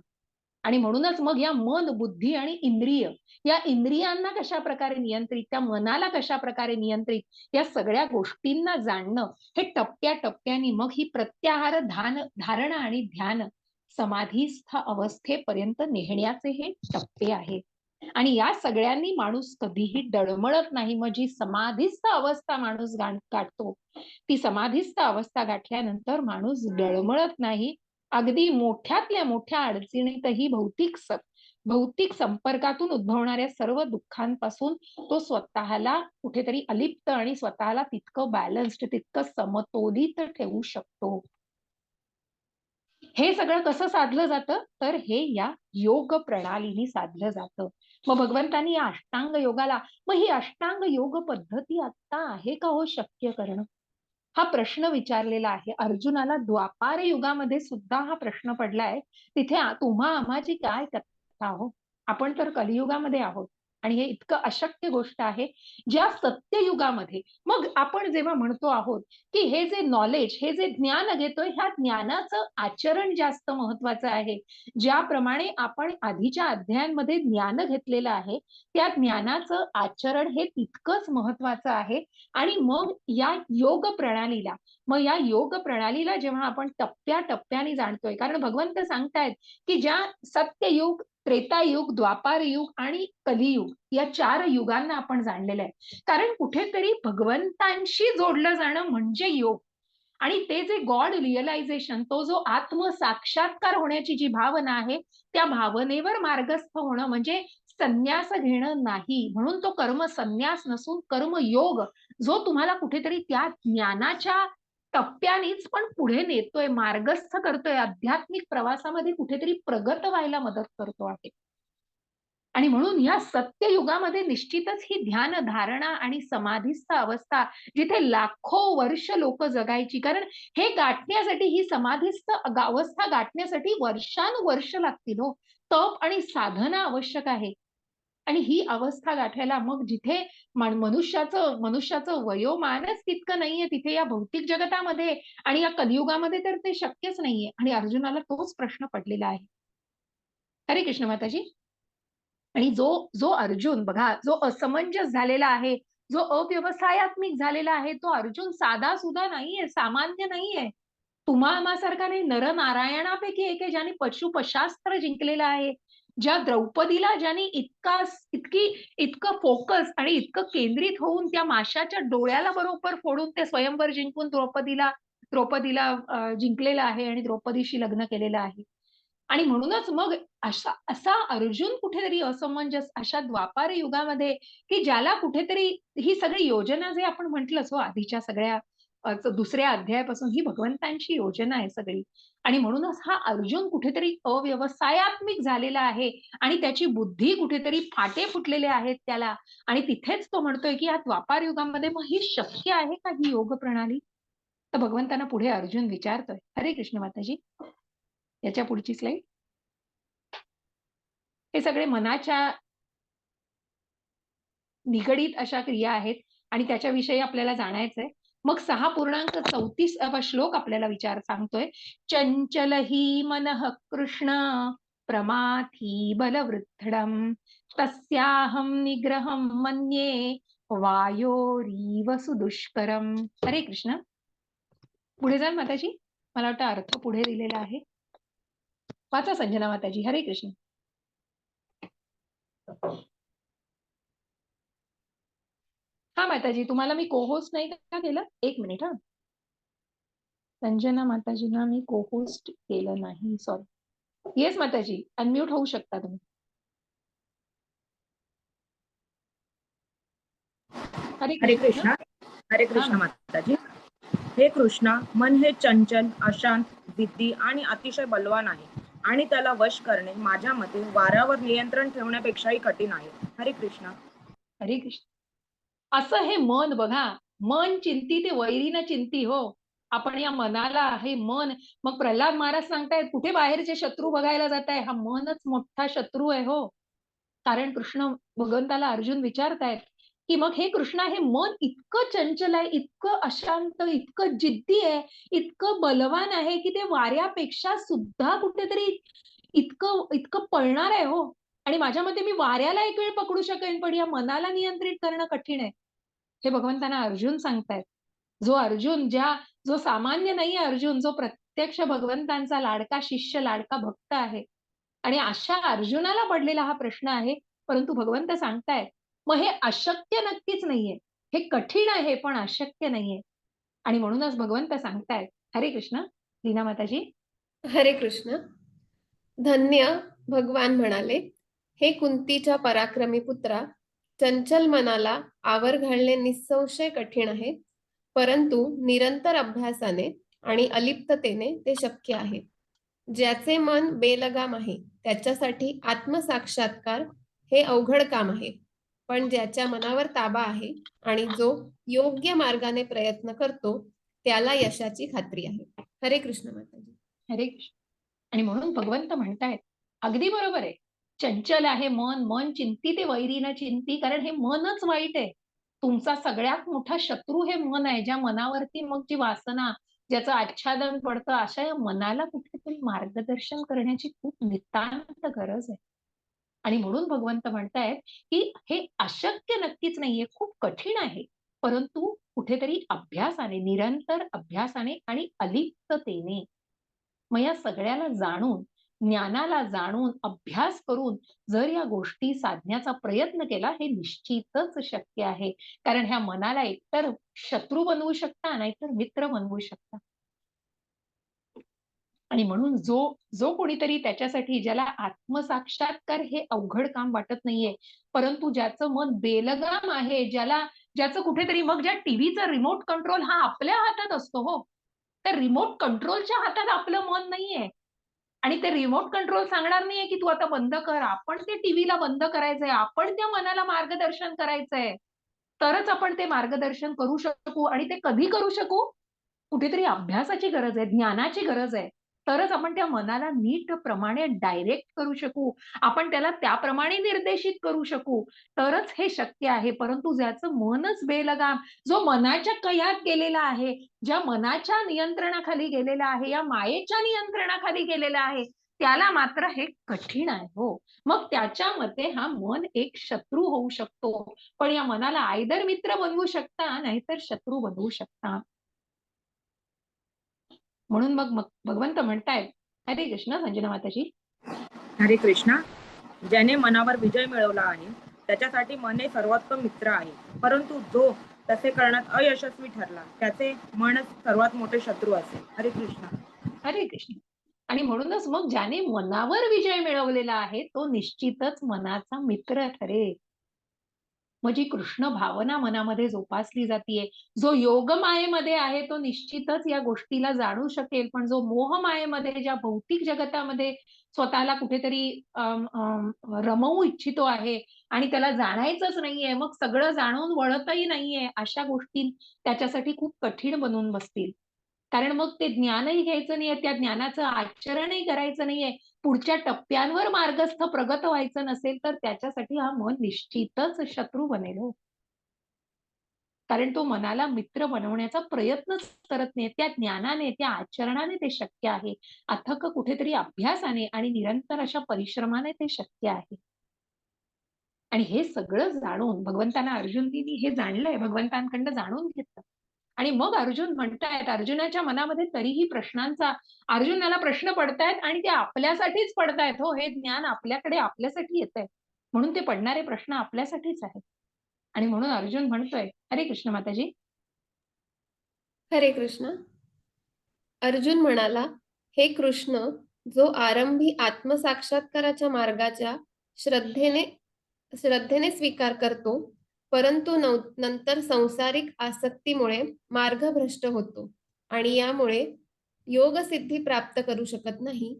Speaker 1: आणि म्हणूनच मग या मन, बुद्धी आणि इंद्रिय, या इंद्रियांना कशा प्रकारे नियंत्रित, त्या मनाला कशा प्रकारे नियंत्रित, या सगळ्या गोष्टींना जाणणं, हे टप्प्याटप्प्याने मग ही प्रत्याहार, धारणा आणि ध्यान, समाधीस्थ अवस्थेपर्यंत नेण्याचे हे टप्पे आहेत. आणि या सगळ्यांनी माणूस कधीही डळमळत नाही. मग जी समाधीस्थ अवस्था माणूस गाठतो, ती समाधीस्थ अवस्था गाठल्यानंतर माणूस डळमळत नाही. अगदी मोठ्यातल्या मोठ्या अडचणीतही भौतिक संपर्कातून उद्भवणाऱ्या सर्व दुःखांपासून तो स्वतःला कुठेतरी अलिप्त आणि स्वतःला तितकं बॅलन्स्ड, तितकं समतोलित ठेवू शकतो. हे सगळं कसं साधलं जातं, तर हे या योग प्रणालीने साधलं जातं. मग भगवंतांनी या अष्टांग योगाला, मग ही अष्टांग योग पद्धती आता आहे का हो शक्य करणं, हा प्रश्न विचारलेला आहे अर्जुनाला. द्वापार युगामध्ये सुद्धा हा प्रश्न पडलाय. तिथे तुम्हा आम्हाची काय कथा हो, आपण तर कलियुगामध्ये आहोत. आणि हे इतकं अशक्य गोष्ट आहे, ज्या सत्ययुगामध्ये, मग आपण जेव्हा म्हणतो आहोत की हे जे नॉलेज, हे जे ज्ञान घेतोय, ह्या ज्ञानाचं आचरण जास्त महत्वाचं आहे. ज्याप्रमाणे आपण आधीच्या अध्यायांमध्ये ज्ञान घेतलेलं आहे, त्या ज्ञानाचं आचरण हे तितकंच महत्वाचं आहे. आणि मग या योग प्रणालीला, मग या योग प्रणालीला जेव्हा आपण टप्प्याटप्प्याने जाणतोय, कारण भगवंत सांगतायत की ज्या सत्ययुग, त्रेतायुग, द्वापार युग आणि कलियुग, या 4 युगांना आपण जाणलेलं आहे. कारण कुठेतरी भगवंतांशी जोडलं जाणं म्हणजे योग. आणि ते जे गॉड रिअलायझेशन, तो जो आत्मसाक्षात्कार होण्याची जी भावना आहे, त्या भावनेवर मार्गस्थ होणं म्हणजे संन्यास घेणं नाही. म्हणून तो कर्म संन्यास नसून कर्मयोग, जो तुम्हाला कुठेतरी त्या ज्ञानाच्या टप्प्यानेच पण पुढे नेतोय, मार्गस्थ करतोय, आध्यात्मिक प्रवासामध्ये कुठेतरी प्रगत व्हायला मदत करतो आहे. आणि म्हणून या सत्ययुगामध्ये निश्चितच ही ध्यान, धारणा आणि समाधीस्थ अवस्था, जिथे लाखो वर्ष लोक जगायची, कारण हे गाठण्यासाठी, ही समाधीस्थ अवस्था गाठण्यासाठी वर्षानुवर्ष लागतील हो. तप आणि साधना आवश्यक आहे. आणि ही अवस्था गाठायला मग जिथे मनुष्याचं वयोमानच तितकं नाहीये, तिथे या भौतिक जगतामध्ये आणि या कलियुगामध्ये तर ते शक्यच नाहीये. आणि अर्जुनाला तोच प्रश्न पडलेला आहे. हरे कृष्ण माताजी. आणि जो जो अर्जुन बघा, जो असमंजस झालेला आहे, जो अव्यवसायात्मिक झालेला आहे, तो अर्जुन साधा सुद्धा नाहीये, सामान्य नाहीये. तुम्हा आम्हासारखा नाही, नरनारायणापैकी एक आहे, ज्याने पशुपशास्त्र जिंकलेलं आहे. ज्या द्रौपदीला, ज्याने इतकं फोकस आणि इतकं केंद्रित होऊन त्या माशाच्या डोळ्याला बरोबर फोडून ते स्वयंवर जिंकून द्रौपदीला जिंकलेलं आहे आणि द्रौपदीशी लग्न केलेलं आहे. आणि म्हणूनच मग असा अर्जुन कुठेतरी असमंजस अशा द्वापार युगामध्ये, की ज्याला कुठेतरी ही सगळी योजना जे आपण म्हटलंच हो आधीच्या सगळ्या दुसऱ्या अध्यायापासून ही भगवंतांची योजना आहे सगळी. आणि म्हणूनच हा अर्जुन कुठेतरी अव्यवसायात्मिक झालेला आहे आणि त्याची बुद्धी कुठेतरी फाटे फुटलेले आहेत त्याला. आणि तिथेच तो म्हणतोय की या द्वापार युगामध्ये मग ही शक्य आहे का ही योग प्रणाली? तर भगवंतांना पुढे अर्जुन विचारतोय. हरे कृष्ण माताजी. याच्या पुढची स्लाइड. हे सगळे मनाच्या निगडीत अशा क्रिया आहेत आणि त्याच्याविषयी आपल्याला जाणायचंय. मग 6.34 श्लोक आपल्याला विचार सांगतोय. चंचल ही मनः कृष्ण प्रमाथी बलवृद्धडम तस्याहम निग्रहम मन्ये वायोरीव सुदुष्करम. हरे कृष्ण. पुढे जाल माताजी. मला वाटतं अर्थ पुढे दिलेला आहे. वाचा संजना माताजी. हरे कृष्ण. हा माताजी, तुम्हाला मी कोहोस्ट नाही का केलं? 1 मिनिट. हा, संजना माताजींना मी कोहोस्ट केलं नाही, सॉरी. येस माताजी, अनम्यूट होऊ शकता तुम्ही.
Speaker 4: हरे कृष्णा. हरे कृष्ण माताजी. हे कृष्णा, मन हे चंचल, अशांत, जिद्दी आणि अतिशय बलवान आहे आणि त्याला वश करणे माझ्या मते वाऱ्यावर नियंत्रण ठेवण्यापेक्षाही कठीण आहे. हरे कृष्णा.
Speaker 1: हरे कृष्ण. असं हे मन बघा, मन चिंती ते वैरीनं चिंती हो. आपण या मनाला, हे मन, मग प्रल्हाद महाराज सांगतायत कुठे बाहेरचे शत्रू बघायला जात आहे, हा मनच मोठा शत्रू आहे हो. कारण कृष्ण भगवंताला अर्जुन विचारतायत की मग हे कृष्णा, हे मन इतकं चंचल आहे, इतकं अशांत, इतकं जिद्दी आहे, इतकं बलवान आहे की ते वाऱ्यापेक्षा सुद्धा कुठेतरी इतकं इतकं पळणार आहे हो. आणि माझ्या मते मी वाऱ्याला एक वेळ पकडू शकेन, पण या मनाला नियंत्रित करणं कठीण आहे. हे भगवंतांना अर्जुन सांगतायत. जो अर्जुन, जो सामान्य नाही अर्जुन, जो प्रत्यक्ष भगवंतांचा लाडका शिष्य, लाडका भक्त आहे. आणि अशा अर्जुनाला पडलेला हा प्रश्न आहे. परंतु भगवंत सांगतायत मग हे अशक्य नक्कीच नाहीये, हे कठीण आहे पण अशक्य नाहीये. आणि म्हणूनच भगवंत सांगतायत. हरे कृष्ण. लीना माताजी.
Speaker 2: हरे कृष्ण. धन्य भगवान म्हणाले, हे कुंतीच्या पराक्रमी पुत्रा, चंचल मनाला आवर घालणे निसंशय कठीण आहे, परंतु निरंतर अभ्यासाने आणि अलिप्ततेने ते शक्य आहे. ज्याचे मन बेलगाम आहे त्याच्यासाठी आत्मसाक्षात्कार हे अवघड काम आहे, पण ज्याच्या मनावर ताबा आहे आणि जो योग्य मार्गाने प्रयत्न करतो त्याला यशाची खात्री आहे. हरे कृष्ण माताजी.
Speaker 1: हरे कृष्ण. आणि म्हणून भगवंत म्हणतायत अगदी बरोबर आहे. चंचल आहे मन, मन चिंती ते वैरीनं चिंती. कारण हे मनच वाईट आहे. तुमचा सगळ्यात मोठा शत्रू हे मन आहे. ज्या मनावरती मग जी वासना, ज्याचं आच्छादन पडतं, अशा या मनाला कुठेतरी मार्गदर्शन करण्याची खूप नितांत गरज आहे. आणि म्हणून भगवंत म्हणतायत की हे अशक्य नक्कीच नाहीये, खूप कठीण आहे, परंतु कुठेतरी अभ्यासाने, निरंतर अभ्यासाने आणि अलिप्ततेने, मग या सगळ्याला जाणून, ज्ञानाला जाणून, अभ्यास करून जर या गोष्टी साधण्याचा प्रयत्न केला, हे निश्चितच शक्य आहे. कारण ह्या मनाला एकतर शत्रू बनवू शकता, नाहीतर मित्र बनवू शकता. आणि म्हणून जो कोणीतरी त्याच्यासाठी, ज्याला आत्मसाक्षात्कार हे अवघड काम वाटत नाहीये, परंतु ज्याचं मन बेलगाम आहे, ज्याचं कुठेतरी, मग ज्या टीव्हीचा रिमोट कंट्रोल हा आपल्या हातात असतो हो, तर रिमोट कंट्रोलच्या हातात आपलं मन नाहीये. आणि ते रिमोट कंट्रोल सांगणार नाहीये की तू आता बंद कर. आपण ते टीव्हीला बंद करायचंय, आपण त्या मनाला मार्गदर्शन करायचंय. तरच आपण ते मार्गदर्शन करू शकू. आणि ते कधी करू शकू? कुठेतरी अभ्यासाची गरज आहे, ज्ञानाची गरज आहे. तरच आपण त्या मनाला नीट प्रमाणे डायरेक्ट करू शकू. आपण त्याला त्याप्रमाणे निर्देशित करू शकू. तरच हे शक्य आहे. परंतु ज्याचं मनच बेलगाम, जो मनाच्या कह्यात गेलेला आहे, ज्या मनाच्या नियंत्रणाखाली गेलेला आहे, या मायेच्या नियंत्रणाखाली गेलेला आहे, त्याला मात्र हे कठीण आहे हो. मग त्याच्या मते हा मन एक शत्रू होऊ शकतो. पण या मनाला आयदर मित्र बनवू शकता, नाहीतर शत्रू बनवू शकता. म्हणून मग भगवंत म्हणतायत. हरे कृष्ण. संजना माताजी.
Speaker 4: हरे कृष्णा. ज्याने मनावर विजय मिळवला आहे त्याच्यासाठी मन हे सर्वोत्तम मित्र आहे, परंतु जो तसे करण्यात अयशस्वी ठरला त्याचे मनच सर्वात मोठे शत्रू असेल. हरे कृष्णा.
Speaker 1: हरे कृष्ण. आणि म्हणूनच मग ज्याने मनावर विजय मिळवलेला आहे तो निश्चितच मनाचा मित्र ठरेल. मग जी कृष्ण भावना मनामध्ये जोपासली जातीये, जो योगमायेमध्ये आहे तो निश्चितच या गोष्टीला जाणू शकेल, पण जो मोहमायेमध्ये ज्या भौतिक जगतामध्ये स्वतःला कुठेतरी रमवू इच्छितो आहे आणि त्याला जाणायचंच नाहीये, मग सगळं जाणून वळतही नाहीये, अशा गोष्टी त्याच्यासाठी खूप कठीण बनून बसतील. कारण मग ते ज्ञानही घ्यायचं नाहीये, त्या ज्ञानाचं आचरणही करायचं नाहीये, पुढच्या टप्प्यांवर मार्गस्थ प्रगत व्हायचं नसेल तर त्याच्यासाठी हा मन निश्चितच शत्रू बनेल हो. कारण तो मनाला मित्र बनवण्याचा प्रयत्नच करत नाही. त्या ज्ञानाने, त्या आचरणाने ते शक्य आहे. अथक कुठेतरी अभ्यासाने आणि निरंतर अशा परिश्रमाने ते शक्य आहे. आणि हे सगळं जाणून भगवंतांना अर्जुननी हे जाणलंय, भगवंतांकडनं जाणून घेतलं. आणि मग अर्जुन म्हणतायत, अर्जुनाच्या मनामध्ये तरीही प्रश्नांचा, अर्जुनाला प्रश्न पडतायत आणि ते आपल्यासाठीच पडतायत हो. हे ज्ञान आपल्याकडे आपल्यासाठी येतंय, म्हणून ते पडणारे प्रश्न आपल्यासाठीच आहेत. आणि म्हणून अर्जुन म्हणतोय, हरे कृष्ण माताजी.
Speaker 2: हरे कृष्ण. अर्जुन म्हणाला, हे कृष्ण, जो आरंभी आत्मसाक्षात्काराच्या मार्गाच्या श्रद्धेने स्वीकार करतो, परंतु नंतर संसारिक आसक्तीमुळे मार्गभ्रष्ट होतो आणि यामुळे योगसिद्धी प्राप्त करू शकत नाही,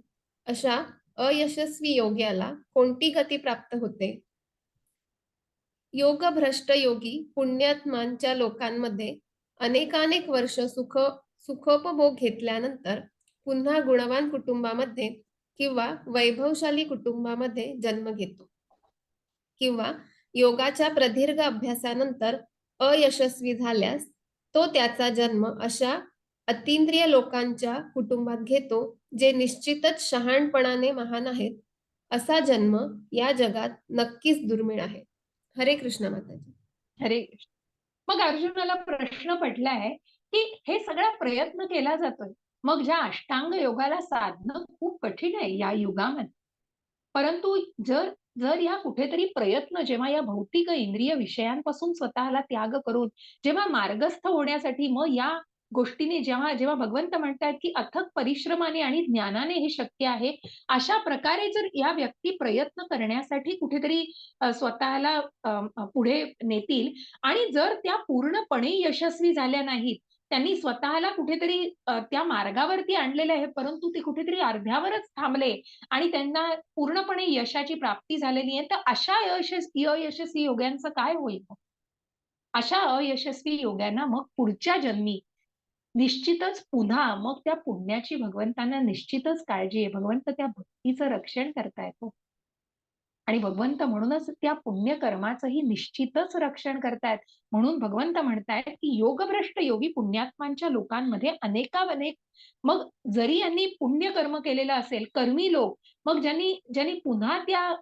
Speaker 2: अशा अयशस्वी योग्याला कोणती गती प्राप्त होते? योगभ्रष्ट योगी पुण्यात्मांच्या लोकांमध्ये अनेकानेक वर्ष सुखोपभोग घेतल्यानंतर पुन्हा गुणवान कुटुंबामध्ये किंवा वैभवशाली कुटुंबामध्ये जन्म घेतो, किंवा योगाच्या प्रदीर्घ अभ्यासानंतर अयशस्वी झाल्यास तो त्याचा जन्म अशा अतींद्रिय लोकांच्या कुटुंबात घेतो, जे निश्चितच शहाणपणाने महान आहेत. असा जन्म या जगात नक्कीच दुर्मिळ आहे. हरे कृष्ण माताजी.
Speaker 1: हरे कृष्ण. मग अर्जुनाला प्रश्न पडलाय की हे सगळा प्रयत्न केला जातोय, मग ज्या अष्टांग योगाला साधणं खूप कठीण आहे या युगामध्ये, परंतु जर जर या कुठेतरी प्रयत्न, जेव्हा या भौतिक इंद्रिय विषयांपासून स्वतःला त्याग करून जेव्हा मार्गस्थ होण्यासाठी, मग या गोष्टीने जेव्हा जेव्हा भगवंत म्हणतात की अथक परिश्रमाने आणि ज्ञानाने हे शक्य आहे, अशा प्रकारे जर या व्यक्ती प्रयत्न करण्यासाठी कुठेतरी स्वतःला पुढे नेतील आणि जर त्या पूर्णपणे यशस्वी झाल्या नाहीत, त्यांनी स्वतःला कुठेतरी त्या मार्गावरती आणलेलं आहे, परंतु ते कुठेतरी अर्ध्यावरच थांबले आणि त्यांना पूर्णपणे यशाची प्राप्ती झालेली आहे, तर अशा अयशस्वी योग्यांचं काय होईल? अशा अयशस्वी योग्यांना मग पुढच्या जन्मी निश्चितच पुन्हा मग त्या पुण्याची भगवंतांना निश्चितच काळजी आहे. भगवंत त्या भक्तीचं रक्षण करतायत हो. आणि भगवंत म्हणूनच त्या पुण्यकर्माचंही निश्चितच रक्षण करतायत. म्हणून भगवंत म्हणतायत की योगभ्रष्ट योगी पुण्यात्मांच्या लोकांमध्ये अनेकानेक, मग जरी यांनी पुण्यकर्म केलेलं असेल, कर्मी लोक, मग ज्यांनी पुन्हा त्या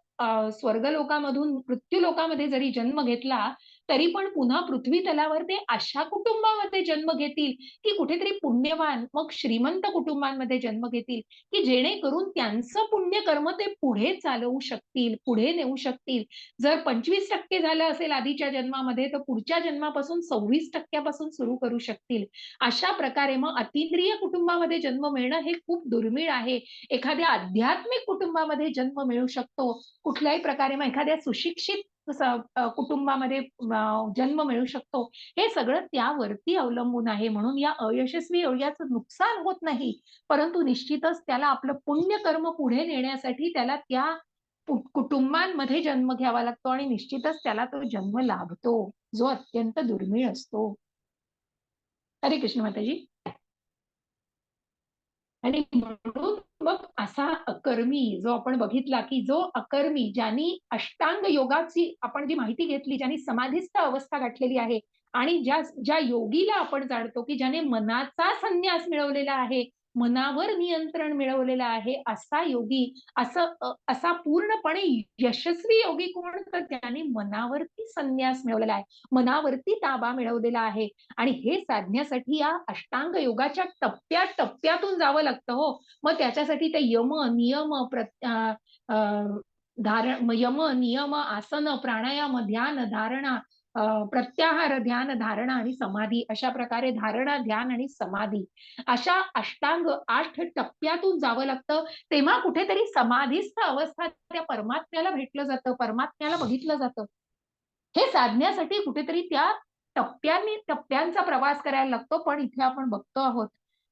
Speaker 1: स्वर्ग लोकामधून मृत्यू लोकामध्ये जरी जन्म घेतला, तरी पण पुन्हा पृथ्वी तलावर ते अशा कुटुंबामध्ये जन्म घेतील की कुठेतरी पुण्यवान, मग श्रीमंत कुटुंबांमध्ये जन्म घेतील, की जेणेकरून त्यांचं पुण्यकर्म ते पुढे चालवू शकतील, पुढे नेऊ शकतील. जर 25% झालं असेल आधीच्या जन्मामध्ये, तर पुढच्या जन्मापासून 26% सुरू करू शकतील. अशा प्रकारे मग अतिंद्रिय कुटुंबामध्ये जन्म मिळणं हे खूप दुर्मिळ आहे. एखाद्या आध्यात्मिक कुटुंबामध्ये जन्म मिळू शकतो कुठल्याही प्रकारे, मग एखाद्या सुशिक्षित कुटुंबामध्ये जन्म मिळू शकतो. हे सगळं त्यावरती अवलंबून आहे. म्हणून या अयशस्वी योगाचं नुकसान होत नाही, परंतु निश्चितच त्याला आपलं पुण्यकर्म पुढे नेण्यासाठी त्याला त्या कुटुंबांमध्ये जन्म घ्यावा लागतो आणि निश्चितच त्याला तो जन्म लाभतो, जो अत्यंत दुर्मिळ असतो. हरे कृष्ण माताजी. आणि म्हणून मग असा अकर्मी जो आपण बघितला, की जो अकर्मी, ज्यांनी अष्टांग योगाची आपण जी माहिती घेतली, ज्यांनी समाधीस्थ अवस्था गाठलेली आहे आणि ज्या योगीला आपण जाणतो की ज्याने मनाचा संन्यास मिळवलेला आहे, मनावर नियंत्रण मिळवलेलं आहे, असा योगी, असा पूर्णपणे यशस्वी योगी कोण? तर त्याने मनावरती संन्यास मिळवलेला आहे, मनावरती ताबा मिळवलेला आहे. आणि हे साधण्यासाठी या अष्टांग योगाच्या टप्प्यातून जावं लागतं हो. मग त्याच्यासाठी ते यम नियम आसन प्राणायाम ध्यान धारणा प्रत्याहार ध्यान धारणा आणि समाधी, अशा प्रकारे धारणा ध्यान आणि समाधी अशा अष्टांग 8 टप्प्यातून जावं लागतं. तेव्हा कुठेतरी समाधीस्थ अवस्था त्या परमात्म्याला भेटलं जातं, परमात्म्याला बघितलं जातं. हे साधण्यासाठी कुठेतरी त्या टप्प्यांचा प्रवास करायला लागतो. पण इथे आपण बघतो आहोत,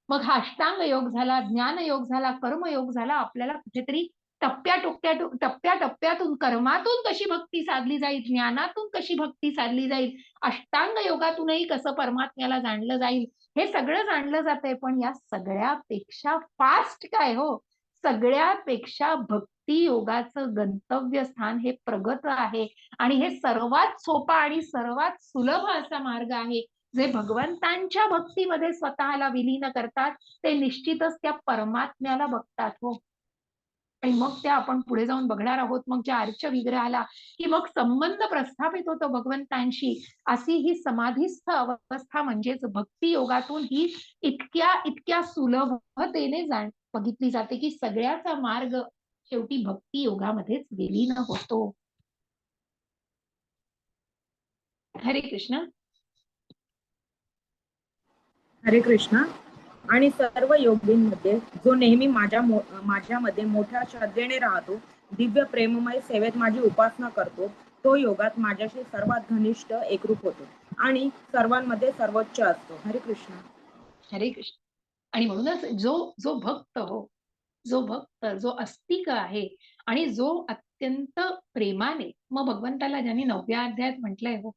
Speaker 1: मग हा अष्टांग योग झाला, ज्ञान योग झाला, कर्मयोग झाला. आपल्याला कुठेतरी टप्प्याटप्प्यातून कर्मातून कशी भक्ती साधली जाईल, ज्ञानातून कशी भक्ती साधली जाईल, अष्टांग योगातूनही कसं परमात्म्याला जाणलं जाईल, हे सगळं जाणलं जातंय. पण या सगळ्यापेक्षा फास्ट काय हो, सगळ्यापेक्षा भक्ती योगाचं गंतव्यस्थान हे प्रगत आहे. आणि हे सर्वात सोपा आणि सर्वात सुलभ असा मार्ग आहे. जे भगवंतांच्या भक्तीमध्ये स्वतःला विलीन करतात ते निश्चितच त्या परमात्म्याला बघतात हो. आणि मग त्या आपण पुढे जाऊन बघणार आहोत. मग ज्या अर्च विग्रहाला की मग संबंध प्रस्थापित होतो भगवंतांशी, अशी ही समाधीस्थ अवस्था म्हणजेच भक्ती योगातून ही इतक्या सुलभतेने बघितली जाते की सगळ्याचा मार्ग शेवटी भक्ती योगामध्येच विलीन होतो. हरे कृष्ण.
Speaker 4: हरे कृष्ण. आणि सर्व योगींमध्ये जो नेहमी माझ्यामध्ये मोठ्या श्रद्धेने राहतो, दिव्य प्रेममय सेवेत माझी उपासना करतो, तो योगात माझ्याशी सर्वात घनिष्ठ एकरूप होतो आणि सर्वांमध्ये सर्वोच्च असतो. हरे कृष्ण.
Speaker 1: हरे कृष्ण. आणि म्हणूनच जो भक्त हो, जो अस्तिक आहे आणि जो अत्यंत प्रेमाने, मग भगवंताला ज्यांनी 9व्या अध्यायात म्हटलंय हो,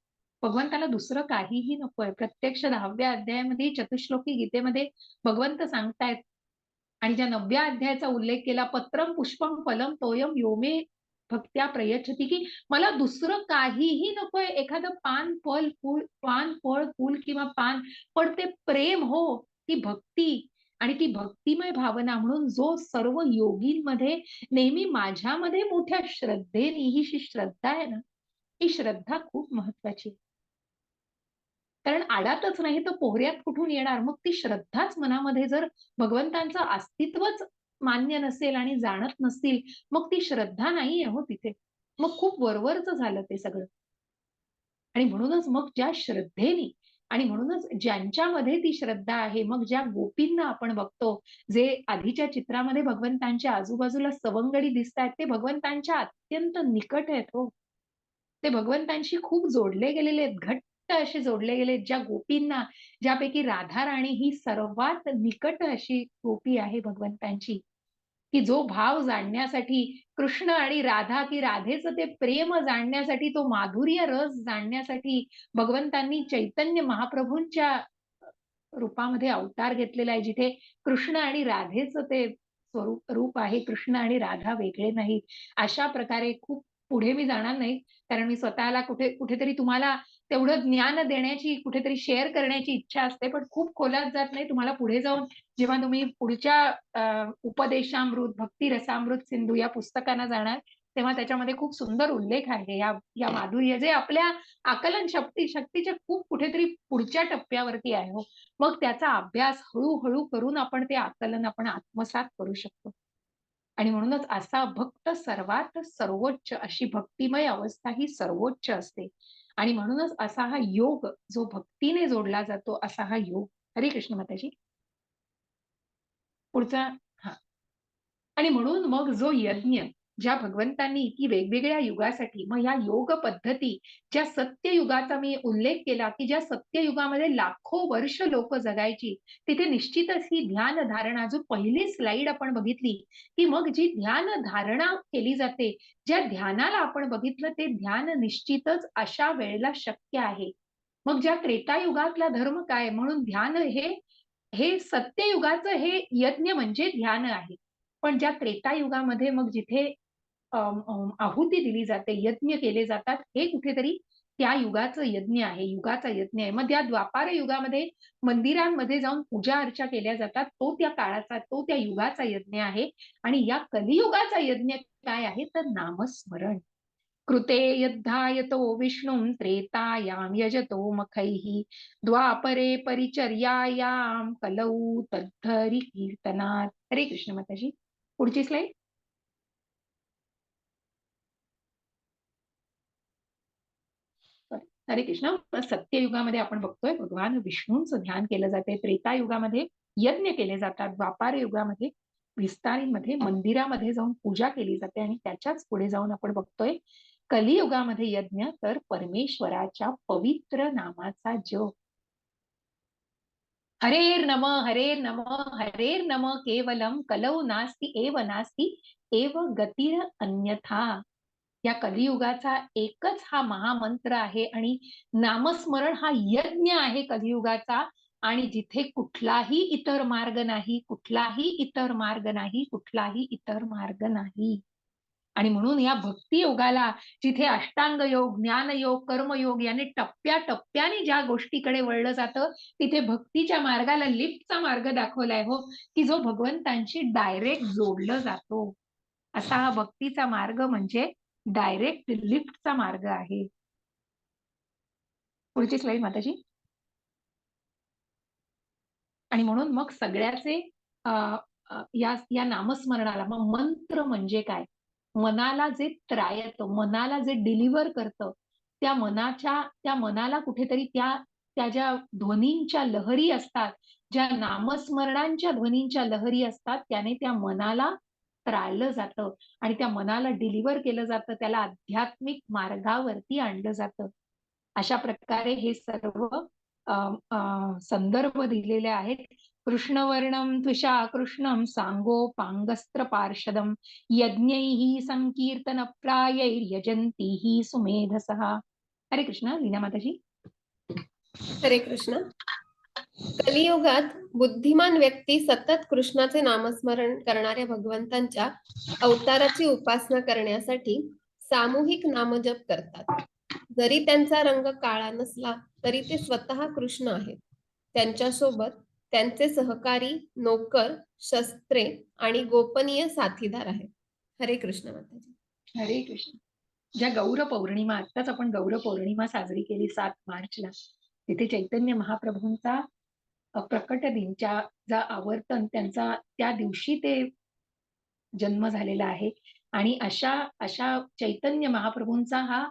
Speaker 1: भगवंताला दुसरं काहीही नकोय. प्रत्यक्ष 10व्या अध्यायामध्ये चतुश्लोकी गीतेमध्ये भगवंत सांगतायत आणि ज्या 9व्या अध्यायाचा उल्लेख केला, पत्रम पुष्पम फलम तोयम योमे भक्त्या प्रयच्छती, की मला दुसरं काहीही नकोय, एखादं पान फळ फूल किंवा पान, पण ते प्रेम हो, ती भक्ती आणि ती भक्तिमय भावना. म्हणून जो सर्व योगींमध्ये नेहमी माझ्यामध्ये मोठ्या श्रद्धेने, ही जी श्रद्धा आहे ना, ही श्रद्धा खूप महत्वाची. कारण आडातच नाही तर पोहऱ्यात कुठून येणार. मग ती श्रद्धाच मनामध्ये जर भगवंतांचं अस्तित्वच मान्य नसेल आणि जाणत नसतील, मग ती श्रद्धा नाहीये हो तिथे. मग खूप वरवरच झालं ते सगळं. आणि म्हणूनच मग ज्या श्रद्धेने आणि म्हणूनच ज्यांच्यामध्ये ती श्रद्धा आहे, मग ज्या गोपींना आपण बघतो, जे आधीच्या चित्रामध्ये भगवंतांच्या आजूबाजूला सवंगडी दिसतात, ते भगवंतांच्या अत्यंत निकट आहेत हो. ते भगवंतांशी खूप जोडले गेलेले आहेत, घट्ट असे जोडले गेले. ज्या गोपींना, ज्यापैकी राधा राणी ही सर्वात निकट अशी गोपी आहे भगवंतांची, की जो भाव जाणण्यासाठी, कृष्ण आणि राधा की राधेचं ते प्रेम जाणण्यासाठी, तो माधुर्य रस जाणण्यासाठी भगवंतांनी चैतन्य महाप्रभूंच्या रूपामध्ये अवतार घेतलेला आहे. जिथे कृष्ण आणि राधेचं ते रूप आहे. कृष्ण आणि राधा वेगळे नाही. अशा प्रकारे खूप पुढे मी जाणार नाही, कारण मी स्वतःला कुठेतरी तुम्हाला तेवढं ज्ञान देण्याची, कुठेतरी शेअर करण्याची इच्छा असते, पण खूप खोलात जात नाही. तुम्हाला पुढे जाऊन जेव्हा तुम्ही पुढच्या उपदेशामृत, भक्ती रसामृत सिंधू या पुस्तकांना जाणार, तेव्हा त्याच्यामध्ये खूप सुंदर उल्लेख आहे या माधुर्य, जे आपल्या आकलन शक्तीच्या खूप कुठेतरी पुढच्या टप्प्यावरती आहे हो. मग त्याचा अभ्यास हळूहळू करून आपण ते आकलन आपण आत्मसात करू शकतो. आणि म्हणूनच असा भक्त सर्वात सर्वोच्च, अशी भक्तिमय अवस्था ही सर्वोच्च असते. आणि म्हणूनच असा हा योग जो भक्तीने जोडला जातो, असा हा योग. हरे कृष्ण माताजी. पुढचा. हा. आणि म्हणून मग जो यज्ञ ज्या भगवंतांनी की वेगवेगळ्या युगासाठी, मग या योग पद्धती, ज्या सत्ययुगाचा मी उल्लेख केला, की ज्या सत्ययुगामध्ये लाखो वर्ष लोक जगायची, तिथे निश्चितच ही ध्यान धारणा, जो पहिली स्लाइड आपण बघितली, की मग जी ध्यान धारणा केली जाते, ज्या ध्यानाला आपण बघितलं, ते ध्यान निश्चितच अशा वेळेला शक्य आहे. मग ज्या त्रेतायुगातला धर्म काय, म्हणून ध्यान हे सत्ययुगाचं हे यज्ञ म्हणजे ध्यान आहे. पण ज्या त्रेतायुगामध्ये मग जिथे आहुती दिली जाते, यज्ञ केले जातात, हे कुठेतरी त्या युगाचं यज्ञ आहे, युगाचा यज्ञ आहे. मग त्या द्वापार युगामध्ये मंदिरांमध्ये जाऊन पूजा अर्चा केल्या जातात, तो त्या काळाचा, तो त्या युगाचा यज्ञ आहे. आणि या कलियुगाचा यज्ञ काय आहे, तर नामस्मरण. कृते यद्धायतो विष्णुं त्रेतायां यजतो मखैः द्वापरे परिचर्यायां कलौ तद्धरि कीर्तनात्. हरे कृष्ण माताजी. पुढची स्लाइड. हरे कृष्ण. सत्ययुगामध्ये आपण बघतोय भगवान विष्णूंचं ध्यान केलं जाते, त्रेतायुगामध्ये यज्ञ केले जातात, द्वापार युगामध्ये विस्तारीमध्ये मंदिरामध्ये जाऊन पूजा केली जाते, आणि त्याच्याच पुढे जाऊन आपण बघतोय कलियुगामध्ये यज्ञ तर परमेश्वराच्या पवित्र नामाचा जप. हरेर नम हरेर नम केवलम कलौ नास्ति एव गतिर अन्यथा. या कलियुगाचा एकच हा महामंत्र आहे आणि नामस्मरण हा यज्ञ आहे कलियुगाचा. आणि जिथे कुठलाही इतर मार्ग नाही, कुठलाही इतर मार्ग नाही, कुठलाही इतर मार्ग नाही. आणि म्हणून या भक्ती योगाला, जिथे अष्टांग योग, ज्ञानयोग, कर्मयोग याने टप्प्याटप्प्याने ज्या गोष्टीकडे वळलं जातं, तिथे भक्तीच्या मार्गाला लिफ्टचा मार्ग दाखवलाय हो, की जो भगवंतांशी डायरेक्ट जोडलं जातो. असा हा भक्तीचा मार्ग म्हणजे डायरेक्ट लिफ्टचा मार्ग आहे. पुढची स्लाइड माताजी. आणि म्हणून मग सगळ्याचे या नामस्मरणाला मग मंत्र म्हणजे काय? मनाला जे त्रायतं, मनाला जे डिलिव्हर करतं, त्या मनाला कुठेतरी त्या ज्या ध्वनींच्या लहरी असतात, ज्या नामस्मरणांच्या ध्वनींच्या लहरी असतात, त्याने त्या मनाला त्राळलं जातं आणि त्या मनाला डिलिव्हर केलं जातं, त्याला आध्यात्मिक मार्गावरती आणलं जातं. अशा प्रकारे हे सर्व संदर्भ दिलेले आहेत. कृष्णवर्णम त्विषा कृष्णम सांगोपांगस्त्र पार्षदम यज्ञैः संकीर्तन प्रायैर्यजन्तीः सुमेधसः. हरे कृष्ण. लीना माताजी.
Speaker 2: हरे कृष्ण. कलियुगात बुद्धिमान व्यक्ती सतत कृष्णाचे नामस्मरण करणाऱ्या भगवंतांच्या अवताराची उपासना करण्यासाठी सामूहिक नामजप करतात. जरी त्यांचा रंग काळा नसला तरी ते स्वतः कृष्ण आहेत. त्यांच्यासोबत त्यांचे सहकारी, नोकर, शस्त्रे आणि गोपनीय साथीदार आहेत. हरे कृष्ण माताजी.
Speaker 1: हरे कृष्ण. ज्या गौर पौर्णिमा, आत्ताच आपण गौर पौर्णिमा साजरी केली 7 मार्चला, तिथे चैतन्य महाप्रभूंचा प्रकट दिनच्या आवर्तन त्यांचा त्या दिवशी ते जन्म झालेला आहे. आणि अशा चैतन्य महाप्रभूंचा हा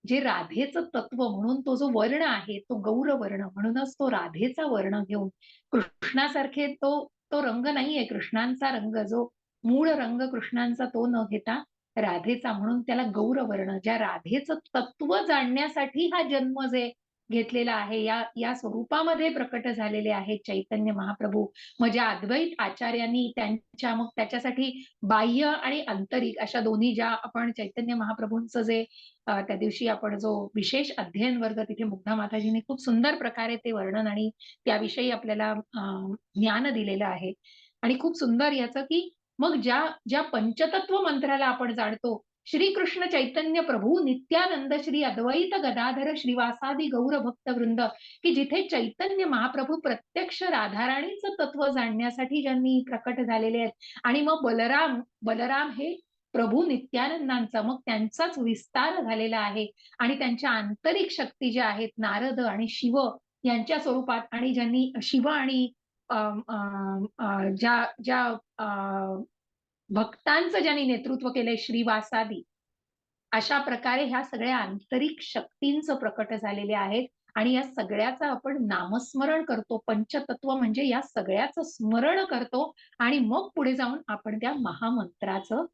Speaker 1: जे राधेचं तत्व म्हणून तो जो वर्ण आहे तो गौर वर्ण, म्हणूनच तो राधेचा वर्ण घेऊन कृष्णासारखे तो रंग नाहीये. कृष्णांचा रंग जो मूळ रंग कृष्णांचा तो न घेता राधेचा, म्हणून त्याला गौर वर्ण. ज्या राधेचं तत्व जाणण्यासाठी हा जन्म जे घेतलेला आहे, या स्वरूपामध्ये प्रकट झालेले आहेत चैतन्य महाप्रभू. म्हणजे अद्वैत आचार्यांनी मग त्याच्यासाठी बाह्य आणि आंतरिक अशा दोन्ही ज्या आपण चैतन्य महाप्रभूंचं जे त्या दिवशी आपण जो विशेष अध्ययन वर्ग तिथे मुग्धा माताजीने खूप सुंदर प्रकारे ते वर्णन आणि त्याविषयी आपल्याला ज्ञान दिलेलं आहे. आणि खूप सुंदर याचं की मग ज्या पंचतत्व मंत्राला आपण जाणतो, श्रीकृष्ण चैतन्य प्रभू नित्यानंद श्री अद्वैत गदाधर श्रीवासादी गौर भक्तवृंद, की जिथे चैतन्य महाप्रभू प्रत्यक्ष राधाराणीचं तत्व जाणण्यासाठी ज्यांनी प्रकट झालेले आहेत. आणि मग बलराम हे प्रभू नित्यानंदांचा मग त्यांचाच विस्तार झालेला आहे. आणि त्यांच्या आंतरिक शक्ती ज्या आहेत नारद आणि शिव यांच्या स्वरूपात, आणि ज्यांनी शिव आणि ज्या भक्तांचं ज्यांनी नेतृत्व केलंय श्रीवासादी, अशा प्रकारे ह्या सगळ्या आंतरिक शक्तींचं प्रकट झालेले आहेत. आणि या सगळ्याचं आपण नामस्मरण करतो. पंचतत्व म्हणजे या सगळ्याचं स्मरण करतो आणि मग पुढे जाऊन आपण त्या महामंत्राचं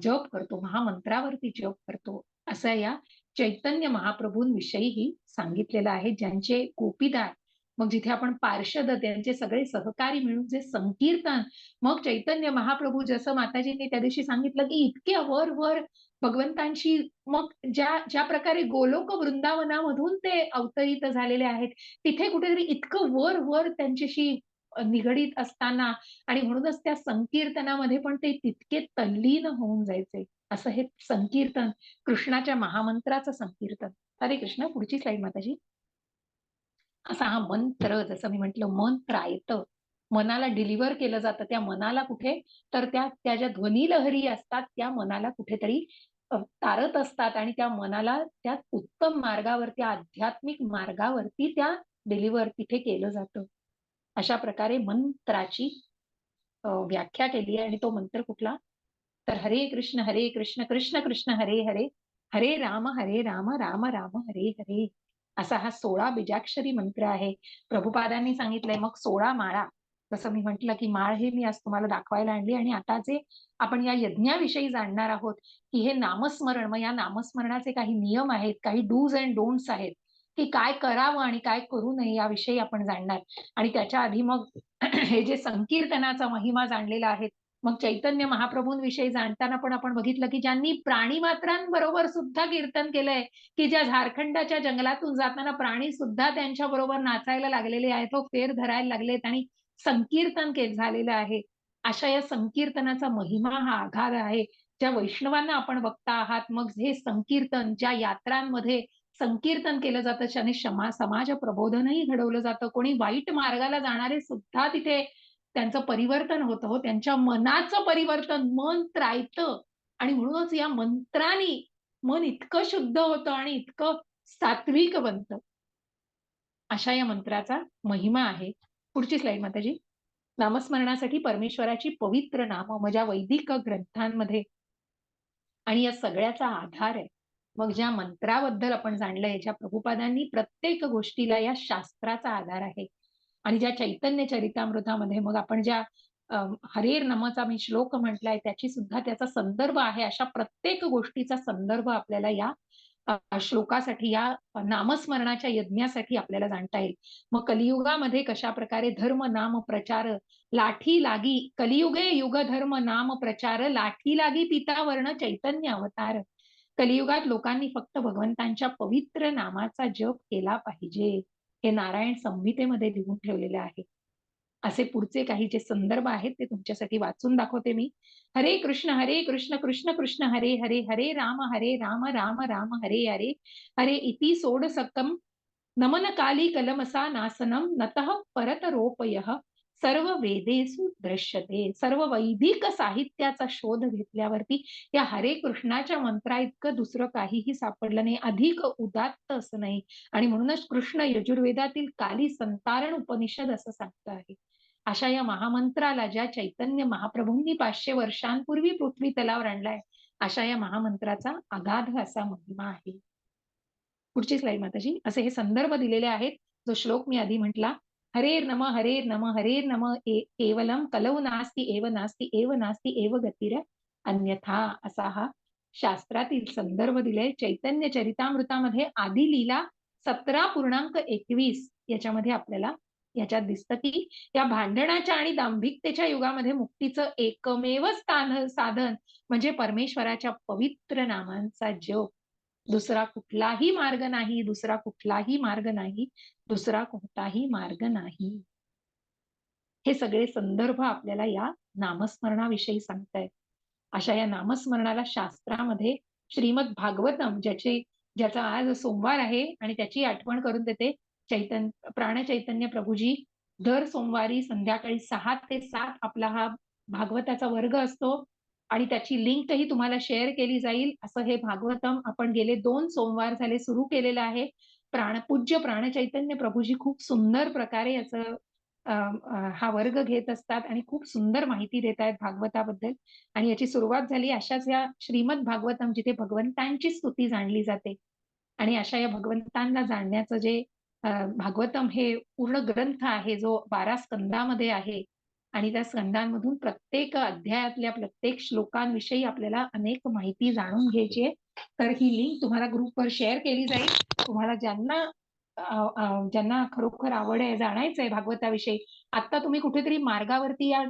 Speaker 1: जप करतो, महामंत्रावरती जप करतो. असं या चैतन्य महाप्रभूंविषयीही सांगितलेलं आहे. ज्यांचे गोपीदार, मग जिथे आपण पार्षद, त्यांचे सगळे सहकारी मिळून जे संकीर्तन, मग चैतन्य महाप्रभू जसं माताजींनी त्या दिवशी सांगितलं की इतके वर भगवंतांशी, मग ज्या प्रकारे गोलोक वृंदावनामधून ते अवतरित झालेले आहेत, तिथे कुठेतरी इतकं वर त्यांच्याशी निगडीत असताना, आणि म्हणूनच त्या संकीर्तनामध्ये पण ते तितके तल्लीन होऊन जायचे. असं हे संकीर्तन, कृष्णाच्या महामंत्राचं संकीर्तन. हरे कृष्ण. पुढची स्लाइड माताजी. असा हा मंत्र, जसं मी म्हंटल, मन त्रायतं, मनाला डिलिव्हर केलं जातं. त्या मनाला कुठे तर त्या ज्या ध्वनी लहरी असतात त्या मनाला कुठेतरी तारत असतात आणि त्या मनाला त्या उत्तम मार्गावरती, आध्यात्मिक मार्गावरती त्या डिलिव्हर तिथे केलं जातं. अशा प्रकारे मंत्राची व्याख्या केली आहे. आणि तो मंत्र कुठला तर हरे कृष्ण कृष्ण कृष्ण हरे हरे, हरे राम राम राम हरे हरे, असा हा 16 बीजाक्षरी मंत्र आहे. प्रभुपादांनी सांगितलंय मग 16 माळा जसं मी म्हटलं की माळ हे मी आज तुम्हाला दाखवायला आणली आणि आता जे आपण या यज्ञाविषयी जाणणार आहोत की हे नामस्मरण, मग या नामस्मरणाचे काही नियम आहेत, काही डूज अँड डोंट्स आहेत की काय करावं आणि काय करू नये याविषयी आपण जाणणार. आणि त्याच्या आधी मग हे जे संकीर्तनाचा महिमा जाणलेला आहे, मग चैतन्य महाप्रभूंविषयी जाणताना पण आपण बघितलं की ज्यांनी प्राणीमात्रांबरोबर सुद्धा कीर्तन केलंय, की ज्या झारखंडाच्या जंगलातून जाताना प्राणी सुद्धा त्यांच्या बरोबर नाचायला लागलेले आहेत, तो फेर धरायला लागलेत आणि संकीर्तन झालेलं आहे. अशा या संकीर्तनाचा महिमा हा आगाध आहे. ज्या वैष्णवांना आपण बघता आहात, मग हे संकीर्तन ज्या यात्रांमध्ये संकीर्तन केलं जातं, त्याने समाज प्रबोधनही घडवलं जातं. कोणी वाईट मार्गाला जाणारे सुद्धा तिथे त्यांचं परिवर्तन होतं हो. त्यांच्या मनाचं परिवर्तन, मन त्रायतं आणि म्हणूनच या मंत्राने मन इतकं शुद्ध होतं आणि इतकं सात्विक बनतं. अशा या मंत्राचा महिमा आहे. पुढची स्लाईड माताजी. नामस्मरणासाठी परमेश्वराची पवित्र नामं म्हणजे वैदिक ग्रंथांमध्ये आणि या सगळ्याचा आधार आहे. मग ज्या मंत्राबद्दल आपण जाणलंय, ज्या प्रभुपादांनी प्रत्येक गोष्टीला या शास्त्राचा आधार आहे आणि ज्या चैतन्य चरितामृतामध्ये मग आपण ज्या हरेर नमचा मी श्लोक म्हटलाय त्याची सुद्धा त्याचा संदर्भ आहे. अशा प्रत्येक गोष्टीचा संदर्भ आपल्याला या श्लोकासाठी, या नामस्मरणाच्या यज्ञासाठी आपल्याला जाणता येईल. मग कलियुगामध्ये कशा प्रकारे धर्म नाम प्रचार लाठी लागी, कलियुगे युग धर्म नाम प्रचार लाठी लागी पितावर्ण चैतन्य अवतार. कलियुगात लोकांनी फक्त भगवंतांच्या पवित्र नामाचा जप केला पाहिजे, हे नारायण संहितेमध्ये लिहून ठेवलेले आहे. असे पुढचे काही जे संदर्भ आहेत ते तुमच्यासाठी वाचून दाखवते मी. हरे कृष्ण कृष्ण कृष्ण हरे हरे, हरे राम राम राम हरे हरे, हरे इति सोडसकम नमन काली कलमसा नासनम नतः परतरोपयः सर्व वेदेषु दृश्यते. सर्व वैदिक साहित्याचा शोध घेतल्यावरती या हरे कृष्णाच्या मंत्रा इतकं दुसरं काहीही सापडलं नाही, अधिक उदात्त असं नाही. आणि म्हणूनच कृष्ण यजुर्वेदातील काली संतारण उपनिषद असं सांगतं आहे. अशा या महामंत्राला ज्या चैतन्य महाप्रभूंनी 500 वर्षांपूर्वी पृथ्वी तलावर आणलाय, अशा या महामंत्राचा अगाध असा महिमा आहे. पुढची स्लाईड माताजी. असे हे संदर्भ दिलेले आहेत. जो श्लोक मी आधी म्हटला, हरेर नम हरेर नम केवलम कलौ नास्ति एव नास्ति एव गतिर अन्यथा, असा हा शास्त्रातील संदर्भ दिले. चैतन्य चरितामृतामध्ये आदी लीला 17.21 याच्यामध्ये आपल्याला याच्यात दिसतं की या भांडणाच्या आणि दांभिकतेच्या युगामध्ये मुक्तीचं एकमेव साधन म्हणजे परमेश्वराच्या पवित्र नामांचा जप. दुसरा कुठलाही मार्ग नाही, दुसरा कुठलाही मार्ग नाही, दुसरा कोणताही मार्ग नाही. हे सगळे संदर्भ आपल्याला या नामस्मरणाविषयी सांगतायत. अशा या नामस्मरणाला शास्त्रामध्ये श्रीमद भागवतम, ज्याचा आज सोमवार आहे आणि त्याची आठवण करून देते, प्राणचैतन्य प्रभूजी दर सोमवारी संध्याकाळी 6 ते 7 आपला हा भागवताचा वर्ग असतो आणि त्याची लिंकही तुम्हाला शेअर केली जाईल. असं हे भागवतम आपण गेले 2 सोमवार झाले सुरू केलेलं आहे. पूज्य प्राणचैतन्य प्रभूजी खूप सुंदर प्रकारे याचं हा वर्ग घेत असतात आणि खूप सुंदर माहिती देत आहेत भागवताबद्दल. आणि याची सुरुवात झाली अशाच या श्रीमद भागवतम, जिथे भगवंतांची स्तुती जाणली जाते. आणि अशा या भगवंतांना जाणण्याचं जे भागवतम हे पूर्ण ग्रंथ आहे, जो 12 स्कंदामध्ये आहे आणि त्या स्कंदांमधून प्रत्येक अध्यायातल्या प्रत्येक श्लोकांविषयी आपल्याला अनेक माहिती जाणून घ्यायची आहे. तर ही लिंक तुम्हाला ग्रुपवर शेअर केली जाईल. तुम्हाला ज्यांना खरोखर आवड आहे, जाणायचं आहे भागवताविषयी, आता तुम्ही कुठेतरी मार्गावरती या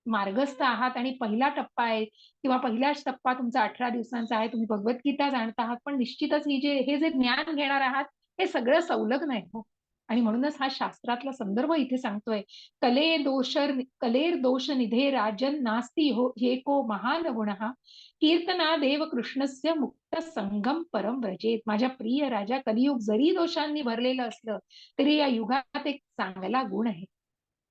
Speaker 1: मार्गस्थ आहात आणि पहिला टप्पा आहे किंवा पहिलाच टप्पा तुमचा 18 दिवसांचा आहे, तुम्ही भगवद्गीता जाणत आहात, पण निश्चितच हे जे ज्ञान घेणार आहात हे सगळं संलग्न आहे हो. आणि म्हणूनच हा शास्त्रातला संदर्भ इथे सांगतोय, कलेर दोष निधे राजन नास्ती हो एको महान गुणः कीर्तना देव कृष्णस्य मुक्त संगम परम व्रजेत. माझ्या प्रिय राजा, कलियुग जरी दोषांनी भरलेलं असलं तरी या युगात एक चांगला गुण आहे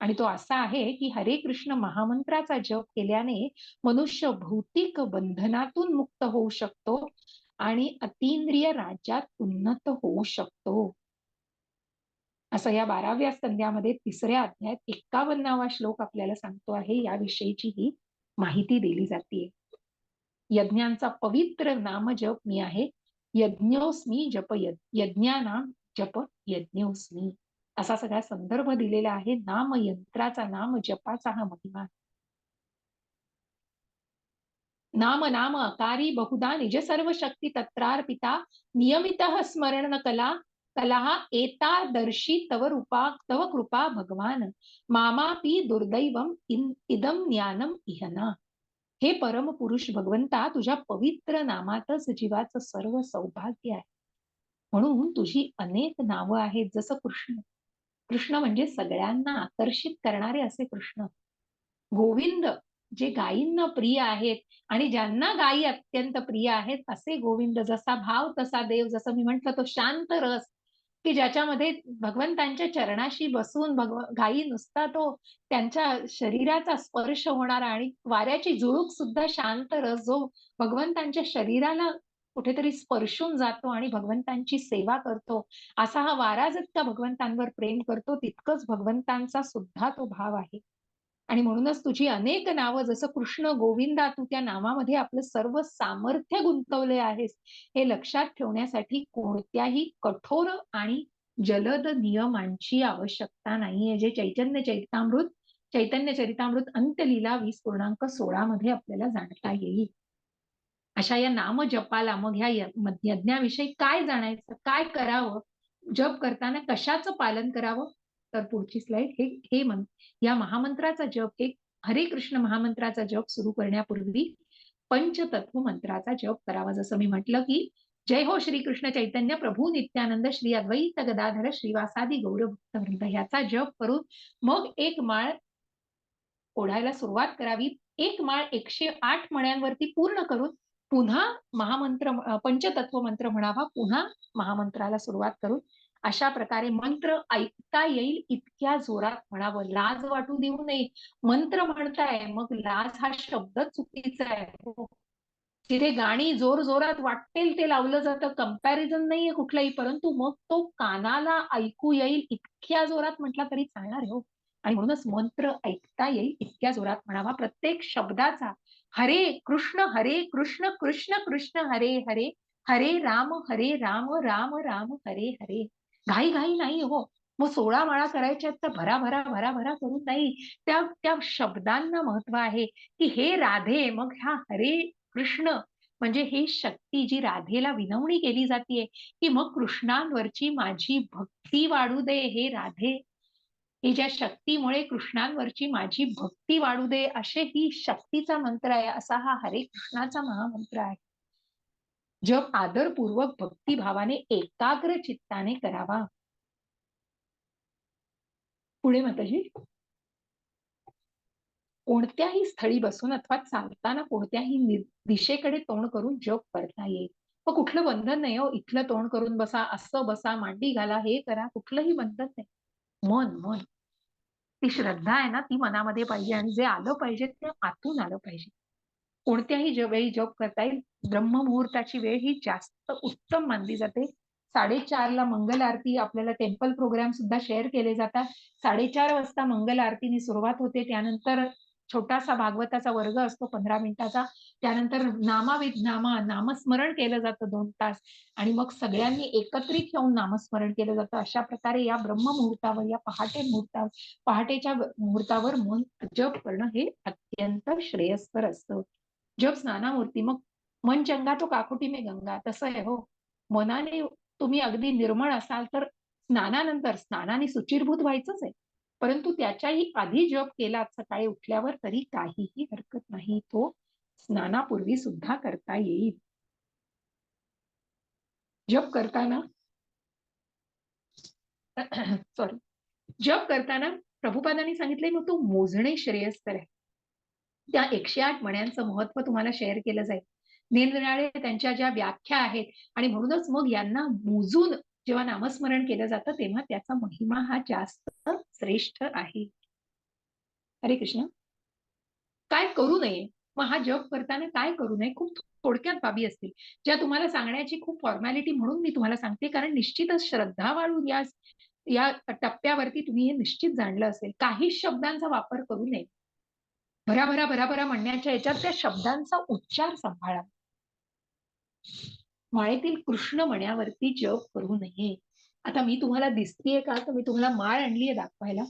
Speaker 1: आणि तो असा आहे की हरे कृष्ण महामंत्राचा जप केल्याने मनुष्य भौतिक बंधनातून मुक्त होऊ शकतो आणि अतींद्रिय राज्यात उन्नत होऊ शकतो. असं या 12व्या संध्यामध्ये 3ऱ्या अध्यायात 51वा श्लोक आपल्याला सांगतो आहे. याविषयीची ही माहिती दिली जाते. यज्ञांचा पवित्र नाम जप मी आहे. यज्ञोस्मी जप यज्ञानाम जप यज्ञोस्मी. असा सगळा संदर्भ दिलेला आहे. नाम यंत्राचा, नाम जपाचा हा महिमा. नाम नाम अकारी बहुधा निज सर्व शक्ती तत्रार्पिता नियमितः स्मरण न कला कलहा एतादर्शी तव रूपा तव कृपा भगवान मामापि दुर्दैवम इदम ज्ञानम इहना. हे परम पुरुष भगवंता, तुझ्या पवित्र नामातच जीवाचं सर्व सौभाग्य आहे. म्हणून तुझी अनेक नावं आहेत, जसं कृष्ण. कृष्ण म्हणजे सगळ्यांना आकर्षित करणारे असे कृष्ण. गोविंद, जे गायींना प्रिय आहेत आणि ज्यांना गायी अत्यंत प्रिय आहेत असे गोविंद. जसा भाव तसा देव, जसं मी म्हंटल, तो शांत रस की ज्याच्यामध्ये भगवंतांच्या चरणाशी बसून गायी नुसता तो त्यांच्या शरीराचा स्पर्श होणारा आणि वाऱ्याची झुळूक सुद्धा शांत रस, जो भगवंतांच्या शरीराला कुठेतरी स्पर्शून जातो आणि भगवंतांची सेवा करतो. असा हा वारा जितका भगवंतांवर प्रेम करतो, तितकंच भगवंतांचा सुद्धा तो भाव आहे. आणि म्हणूनच तुझी अनेक नावं, जसं कृष्ण, गोविंदा, तू त्या नावामध्ये आपलं सर्व सामर्थ्य गुंतवले आहेस. हे लक्षात ठेवण्यासाठी कोणत्याही कठोर आणि जलद नियमांची आवश्यकता नाहीये, जे चैतन्य चरितामृत अंत्यलीला 20:16 मध्ये आपल्याला जाणता येईल. अशा या नाम जपाला मग ह्या यज्ञाविषयी काय जाणायचं, काय करावं, जप करताना कशाचं पालन करावं, तर पुढची स्लाइड. हे या महामंत्राचा जप, हे हरे कृष्ण महामंत्राचा जप सुरू करण्यापूर्वी पंचतत्व मंत्राचा जप करावा. जसं मी म्हटलं की जय हो श्री कृष्ण चैतन्य प्रभू नित्यानंद श्री अद्वैत गदाधर श्रीवासादी गौर भक्तवृंद, ह्याचा जप करून मग एक माळ ओढायला सुरुवात करावी. एक माळ 108 मण्यांवरती पूर्ण करून पुन्हा महामंत्र, पंचतत्व मंत्र म्हणावा. पुन्हा महामंत्राला सुरुवात करून अशा प्रकारे मंत्र ऐकता येईल इतक्या जोरात म्हणावं. लाज वाटू देऊ नये. मंत्र म्हणताय, मग लाज हा शब्द चुकीचा आहे. तिथे गाणी जोर जोरात वाटेल ते लावलं जातं, कंपॅरिझन नाहीये कुठलाही, परंतु मग तो कानाला ऐकू येईल इतक्या जोरात म्हटला तरी चालणार आहे हो. आणि म्हणूनच मंत्र ऐकता येईल इतक्या जोरात म्हणावा. प्रत्येक शब्दाचा हरे कृष्ण कृष्ण कृष्ण हरे हरे, हरे राम राम राम हरे हरे. घाई नाही हो. मग 16 माळा करायच्या तर भरा करून नाही. त्या शब्दांना महत्व आहे की हे राधे, मग ह्या हरे कृष्ण म्हणजे ही शक्ती जी राधेला विनवणी केली जाते, की मग कृष्णांवरची माझी भक्ती वाढू दे हे राधे. ही ज्या शक्तीमुळे कृष्णांवरची माझी भक्ती वाढू दे, असे ही शक्तीचा मंत्र आहे. असा हा हरे कृष्णाचा महामंत्र आहे. जप आदरपूर्वक भक्तिभावाने एकाग्र चित्ताने करावा. पुढे माताजी, कोणत्याही स्थळी बसून अथवा चालताना कोणत्याही दिशेकडे तोंड करून जप करता येईल. मग कुठलं बंधन नाही हो. इथलं तोंड करून बसा, असं बसा, मांडी घाला, हे करा, कुठलंही बंधन नाही. मन ती श्रद्धा आहे ना, ती मनामध्ये पाहिजे आणि जे आलं पाहिजे ते आतून आलं पाहिजे. कोणत्याही वेळी जप करता येईल. ब्रह्ममुहूर्ताची वेळ ही जास्त उत्तम मानली जाते. 4:30ला मंगल आरती, आपल्याला टेम्पल प्रोग्राम सुद्धा शेअर केले जातात. 4:30 वाजता मंगल आरतीने सुरुवात होते. त्यानंतर छोटासा भागवताचा वर्ग असतो 15 मिनिटाचा. त्यानंतर नामस्मरण केलं जातं 2 तास आणि मग सगळ्यांनी एकत्रित येऊन नामस्मरण केलं जातं. अशा प्रकारे या ब्रह्ममुहूर्तावर, या पहाटेच्या मुहूर्तावर मन जप करणं हे अत्यंत श्रेयस्कर असतं. जप स्नानामूर्ती, मग मन चंगा तो काकुटी में गंगा, तसं आहे हो. मनाने तुम्ही अगदी निर्मळ असाल तर स्नानाने सुचिरभूत व्हायचंच आहे, परंतु त्याच्याही आधी जप केला सकाळी उठल्यावर तरी काहीही हरकत नाही. तो स्नानापूर्वी सुद्धा करता येईल. जप करताना प्रभुपादांनी सांगितले, मग तो मोजणे श्रेयस्कर आहे. त्या 108 मण्यांचं महत्व तुम्हाला शेअर केलं जाईल. निरनिराळे त्यांच्या ज्या व्याख्या आहेत आणि म्हणूनच मग यांना मोजून जेव्हा नामस्मरण केलं जातं तेव्हा त्याचा महिमा हा जास्त श्रेष्ठ आहे. हरे कृष्ण. काय करू नये, मग हा जप करताना काय करू नये, खूप थोडक्यात बाबी असतील ज्या तुम्हाला सांगण्याची खूप फॉर्मॅलिटी म्हणून मी तुम्हाला सांगते, कारण निश्चितच श्रद्धा वाढून या टप्प्यावरती तुम्ही हे निश्चित जाणलं असेल. काही शब्दांचा वापर करू नये. भराभरा म्हणण्याच्या याच्यात त्या शब्दांचा उच्चार सांभाळा. माळेतील कृष्ण मण्यावरती जप करू नये. आता मी तुम्हाला दिसतीये का, तर मी तुम्हाला माळ आणलीये दाखवायला.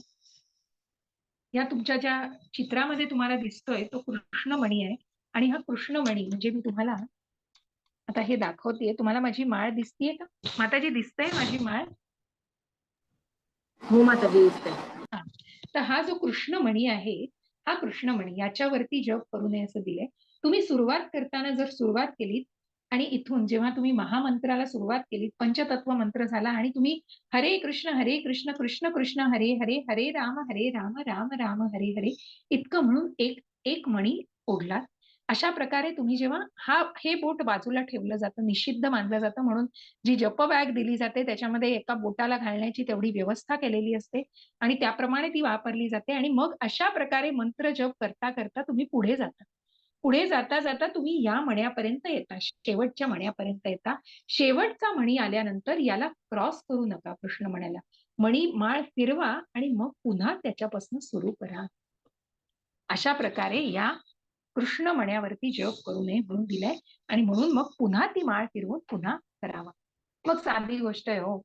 Speaker 1: या तुमच्या ज्या चित्रामध्ये तुम्हाला दिसतोय तो कृष्णमणी आहे. आणि हा कृष्णमणी म्हणजे मी तुम्हाला आता हे दाखवतेय. तुम्हाला माझी माळ दिसतीये का माताजी? दिसतंय माझी माळ?
Speaker 4: हो माताजी, दिसते.
Speaker 1: हा. तर हा जो कृष्णमणी आहे, हा कृष्णमणी याच्यावरती जप करू नये असं दिलंय. तुम्ही सुरुवात करताना जर सुरुवात केलीत आणि इथून जेव्हा तुम्ही महामंत्राला सुरुवात केलीत, पंचतत्व मंत्र झाला आणि तुम्ही हरे कृष्ण कृष्ण कृष्ण हरे हरे, हरे राम राम राम हरे हरे इतकं म्हणून एक एक मणी ओढला. अशा प्रकारे तुम्ही जेव्हा हे बोट बाजूला ठेवलं जातं, निषिद्ध मानलं जातं, म्हणून जी जप बॅग दिली जाते त्याच्यामध्ये एका बोटाला घालण्याची तेवढी व्यवस्था केलेली असते आणि त्याप्रमाणे ती वापरली जाते. आणि मग अशा प्रकारे मंत्र जप करता करता तुम्ही पुढे जाता. पुढे जाता जाता तुम्ही या मण्यापर्यंत येता, शेवटच्या मण्यापर्यंत येता. शेवटचा मणी आल्यानंतर याला क्रॉस करू नका. कृष्ण म्हणाला मणी माळ फिरवा आणि मग पुन्हा त्याच्यापासून सुरू करा. अशा प्रकारे या कृष्ण मण्यावरती जप करू नये म्हणून दिलंय. आणि म्हणून मग पुन्हा ती माळ फिरवून पुन्हा करावा. मग साधी गोष्ट आहे हो.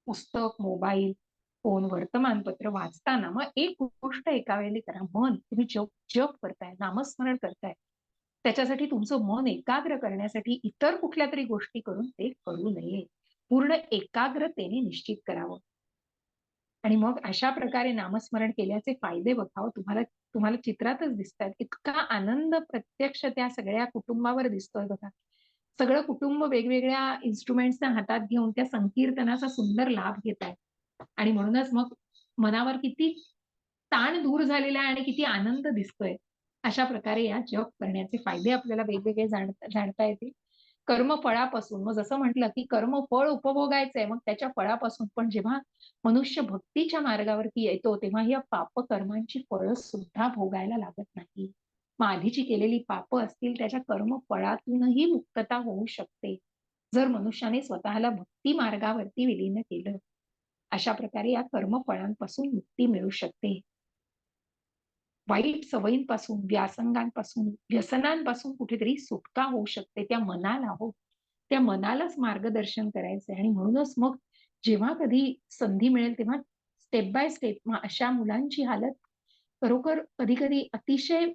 Speaker 1: पुस्तक, मोबाईल, फोन, वर्तमानपत्र वाचताना मग एक गोष्ट एका वेळेला करा. मन तुम्ही जप करताय, नामस्मरण करताय, त्याच्यासाठी तुमचं मन एकाग्र करण्यासाठी इतर कुठल्या तरी गोष्टी करून ते करू नये. पूर्ण एकाग्रतेने निश्चित करावं. आणि मग अशा प्रकारे नामस्मरण केल्याचे फायदे बघावं. तुम्हाला चित्रातच दिसतात. इतका आनंद प्रत्यक्ष त्या सगळ्या कुटुंबावर दिसतोय बघा. सगळं कुटुंब वेगवेगळ्या इन्स्ट्रुमेंट्सना हातात घेऊन त्या संकीर्तनाचा सुंदर लाभ घेत आहे. आणि म्हणूनच मग मनावर किती ताण दूर झालेला आहे आणि किती आनंद दिसतोय. अशा प्रकारे या जप करण्याचे फायदे आपल्याला वेगवेगळे जाणता येतील. कर्मफळापासून, मग जसं म्हटलं की कर्मफळ उपभोगायचंय, मग त्याच्या फळापासून. पण जेव्हा मनुष्य भक्तीच्या मार्गावरती येतो तेव्हा या पापकर्मांची फळं सुद्धा भोगायला लागत नाही. मग आधीची केलेली पाप असतील त्याच्या कर्मफळातूनही मुक्तता होऊ शकते जर मनुष्याने स्वतःला भक्ती मार्गावरती विलीन केलं. अशा प्रकारे या कर्मफळांपासून मुक्ती मिळू शकते. वाईट सवयींपासून, व्यासंगांपासून, व्यसनांपासून कुठेतरी सुटका होऊ शकते. त्या मनालाच मार्गदर्शन करायचंय. आणि म्हणूनच मग जेव्हा कधी संधी मिळेल तेव्हा स्टेप बाय स्टेप अशा मुलांची हालत खरोखर कधी कधी अतिशय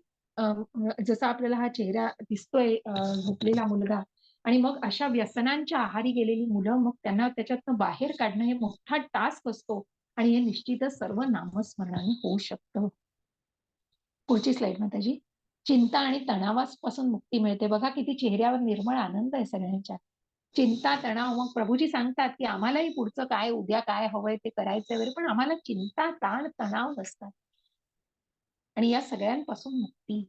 Speaker 1: जसा आपल्याला हा चेहरा दिसतोय झोपलेला मुलगा, आणि मग अशा व्यसनांच्या आहारी गेलेली मुलं, मग त्यांना त्याच्यातनं बाहेर काढणं हे मोठा टास्क असतो. आणि हे निश्चितच सर्व नामस्मरणाने होऊ शकतं. पुढची स्लाइड माताजी. चिंता आणि तणावापासून मुक्ती मिळते. बघा किती चेहऱ्यावर निर्मळ आनंद आहे सगळ्यांच्या. चिंता, तणाव, मग प्रभूजी सांगतात की आम्हालाही पुढचं काय, उद्या काय हवंय ते करायचंय वगैरे, पण आम्हाला चिंता, ताण, तणाव नसतात. आणि या सगळ्यांपासून मुक्ती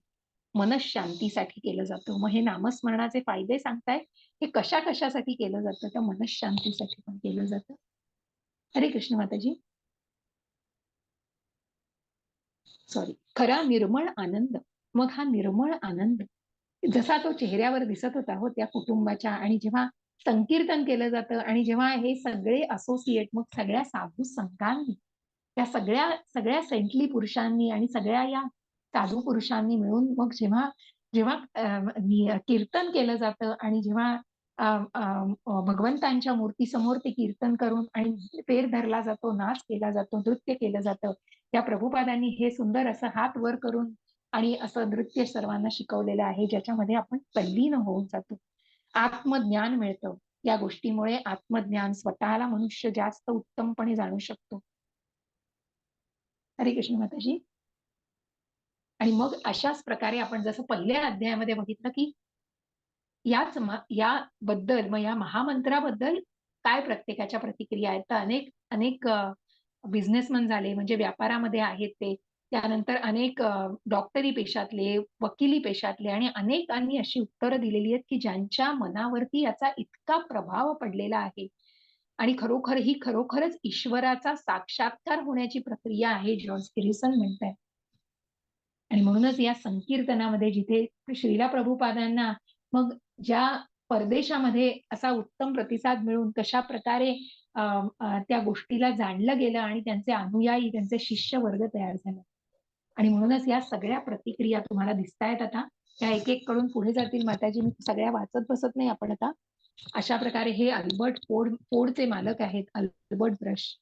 Speaker 1: मनशांतीसाठी केलं जातं. मग हे नामस्मरणाचे फायदे सांगताय, हे कशासाठी केलं जातं? तर मनशांतीसाठी पण केलं जातं. हरे कृष्ण माताजी. सॉरी. खरा निर्मळ आनंद. मग हा निर्मळ आनंद जसा तो चेहऱ्यावर दिसत होता हो त्या कुटुंबाच्या, आणि जेव्हा संकीर्तन केलं जातं आणि जेव्हा हे सगळे असोसिएट, मग सगळ्या साधू संघांनी, त्या सगळ्या सेंटली पुरुषांनी आणि सगळ्या या साधू पुरुषांनी मिळून मग जेव्हा जेव्हा कीर्तन केलं जातं आणि जेव्हा भगवंतांच्या मूर्तीसमोर ते कीर्तन करून आणि पेर धरला जातो, नाच केला जातो, नृत्य केलं जातं, त्या प्रभुपादांनी हे सुंदर असं हात वर करून आणि असं नृत्य सर्वांना शिकवलेलं आहे, ज्याच्यामध्ये आपण तल्लीन होऊन जातो. आत्मज्ञान मिळतं. या गोष्टीमुळे आत्मज्ञान, स्वतःला मनुष्य जास्त उत्तमपणे जाणू शकतो. हरे कृष्ण माताजी. आणि मग अशाच प्रकारे आपण जसं पहिल्या अध्यायामध्ये बघितलं की याबद्दल, मग या महामंत्राबद्दल काय प्रत्येकाच्या प्रतिक्रिया आहेत. तर अनेक बिझनेसमन झाले, म्हणजे व्यापारामध्ये आहेत ते, त्यानंतर अनेक डॉक्टरी पेशातले, वकिली पेशातले, आणि अनेकांनी अशी उत्तरं दिलेली आहेत की ज्यांच्या मनावरती याचा इतका प्रभाव पडलेला आहे आणि खरोखरच ईश्वराचा साक्षात्कार होण्याची प्रक्रिया आहे, जॉर्ज हॅरिसन म्हणतात. आणि म्हणूनच या संकीर्तनामध्ये जिथे श्रीला प्रभुपादांना मग ज्या परदेशामध्ये असा उत्तम प्रतिसाद मिळून कशा प्रकारे त्या गोष्टीला जाणलं गेलं आणि त्यांचे अनुयायी, त्यांचे शिष्य वर्ग तयार झाले. आणि म्हणूनच या सगळ्या प्रतिक्रिया तुम्हाला दिसतायत. आता त्या एक एक कडून पुढे जातील माताजी. मी सगळ्या वाचत बसत नाही आपण आता. अशा प्रकारे हे अल्बर्ट फोर्डचे मालक आहेत, अल्बर्ट ब्रश.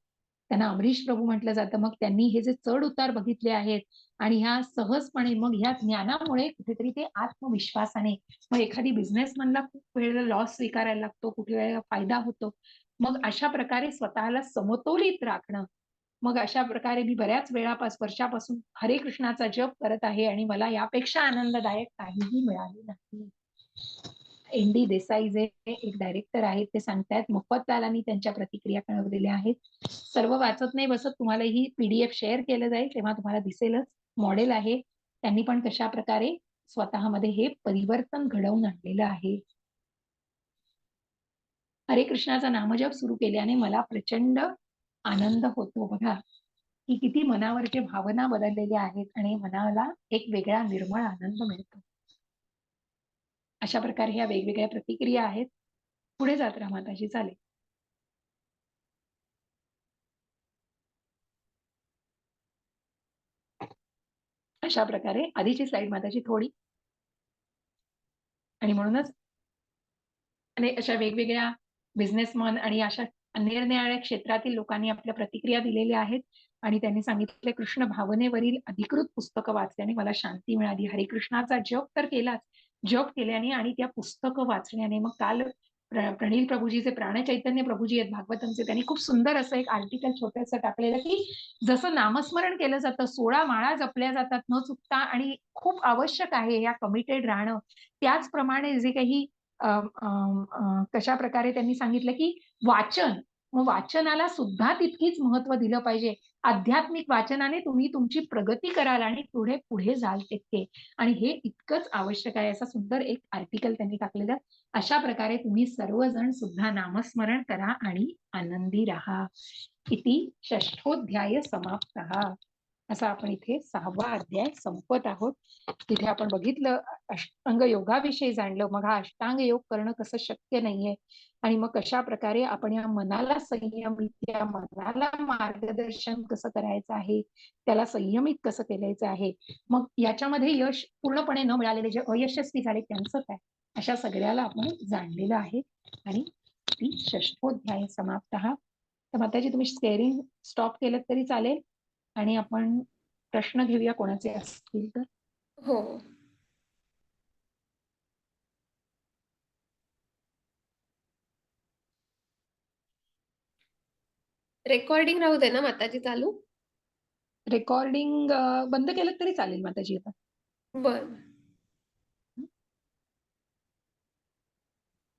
Speaker 1: त्यांना अमरीश प्रभू म्हटलं जातं. मग त्यांनी हे जे चढ उतार बघितले आहेत आणि ह्या सहजपणे मग ह्या ज्ञानामुळे कुठेतरी ते आत्मविश्वासाने, मग एखादी बिझनेसमॅनला खूप वेळेला लॉस स्वीकारायला लागतो, कुठे वेळेला फायदा होतो. मग अशा प्रकारे स्वतःला समतोलित राखणं. मग अशा प्रकारे मी बऱ्याच वर्षापासून हरे कृष्णाचा जप करत आहे आणि मला यापेक्षा आनंददायक काहीही मिळाले नाही. एन.डी. देसाई जे एक डायरेक्टर आहेत ते सांगतायत, मोफतलालांनी त्यांच्या प्रतिक्रिया कळवलेल्या आहेत. सर्व वाचत नाही बसत, तुम्हाला ही पीडीएफ शेअर केलं जाईल तेव्हा तुम्हाला दिसेलच. मॉडेल आहे, त्यांनी पण कशा प्रकारे स्वतःमध्ये हे परिवर्तन घडवून आणलेलं आहे. हरे कृष्णाचा नामजप सुरू केल्याने मला प्रचंड आनंद होतो. बघा की किती मनावरच्या भावना बदललेल्या आहेत आणि मनाला एक वेगळा निर्मळ आनंद मिळतो. अशा प्रकारे ह्या वेगवेगळ्या प्रतिक्रिया आहेत. पुढे जात राहा माताजी, चालेल. अशा प्रकारे आधीची स्लाइड माताजी थोडी, आणि म्हणूनच आणि अशा वेगवेगळ्या बिझनेसमन आणि अशा निरनिराळ्या क्षेत्रातील लोकांनी आपल्या प्रतिक्रिया दिलेल्या आहेत आणि त्यांनी सांगितले, कृष्ण भावनेवरील अधिकृत पुस्तकं वाचल्याने मला शांती मिळाली. हरिकृष्णाचा जप तर केलाच, जप केल्याने आणि त्या पुस्तकं वाचल्याने. मग काल प्रणील प्रभूजीचे प्राणचैतन्य प्रभूजी आहेत भागवतमचे, त्यांनी खूप सुंदर असं एक आर्टिकल छोटंसं टाकलेलं की जसं नामस्मरण केलं जातं, 16 माळा जपल्या जातात न चुकता आणि खूप आवश्यक आहे या कमिटेड राहणं, त्याचप्रमाणे जे काही कशा प्रकारे त्यांनी सांगितलं की वाचन, मग वाचनाला सुद्धा तितकीच महत्व दिलं पाहिजे. आध्यात्मिक वाचनाने तुम्ही तुमची प्रगती कराल आणि पुढे पुढे जाल तितके, आणि हे इतकंच आवश्यक आहे. असा सुंदर एक आर्टिकल त्यांनी टाकलेलं. अशा प्रकारे तुम्ही सर्वजण सुद्धा नामस्मरण करा आणि आनंदी राहा. इति षष्ठोध्याय समाप्तः. असा आपण इथे 6वा अध्याय संपत आहोत. तिथे आपण बघितलं अष्टांग योगाविषयी जाणलं. मग हा अष्टांग योग करणं कसं शक्य नाहीये आणि मग कशा प्रकारे आपण या मनाला संयमित, या मनाला मार्गदर्शन कसं करायचं आहे, त्याला संयमित कसं केलायचं आहे. मग याच्यामध्ये यश पूर्णपणे न मिळालेले जे अयशस्वी झाले त्यांचं काय, अशा सगळ्याला आपण जाणलेलं आहे. आणि ती षष्ठोध्याय समाप्तः. तर माताजी तुम्ही स्केअरिंग स्टॉप केलं तरी चालेल आणि आपण प्रश्न घेऊया कोणाचे असतील तर.
Speaker 2: हो. रेकॉर्डिंग राहू दे ना माताजी चालू?
Speaker 1: रेकॉर्डिंग बंद केलं तरी चालेल माताजी आता.
Speaker 2: बरं.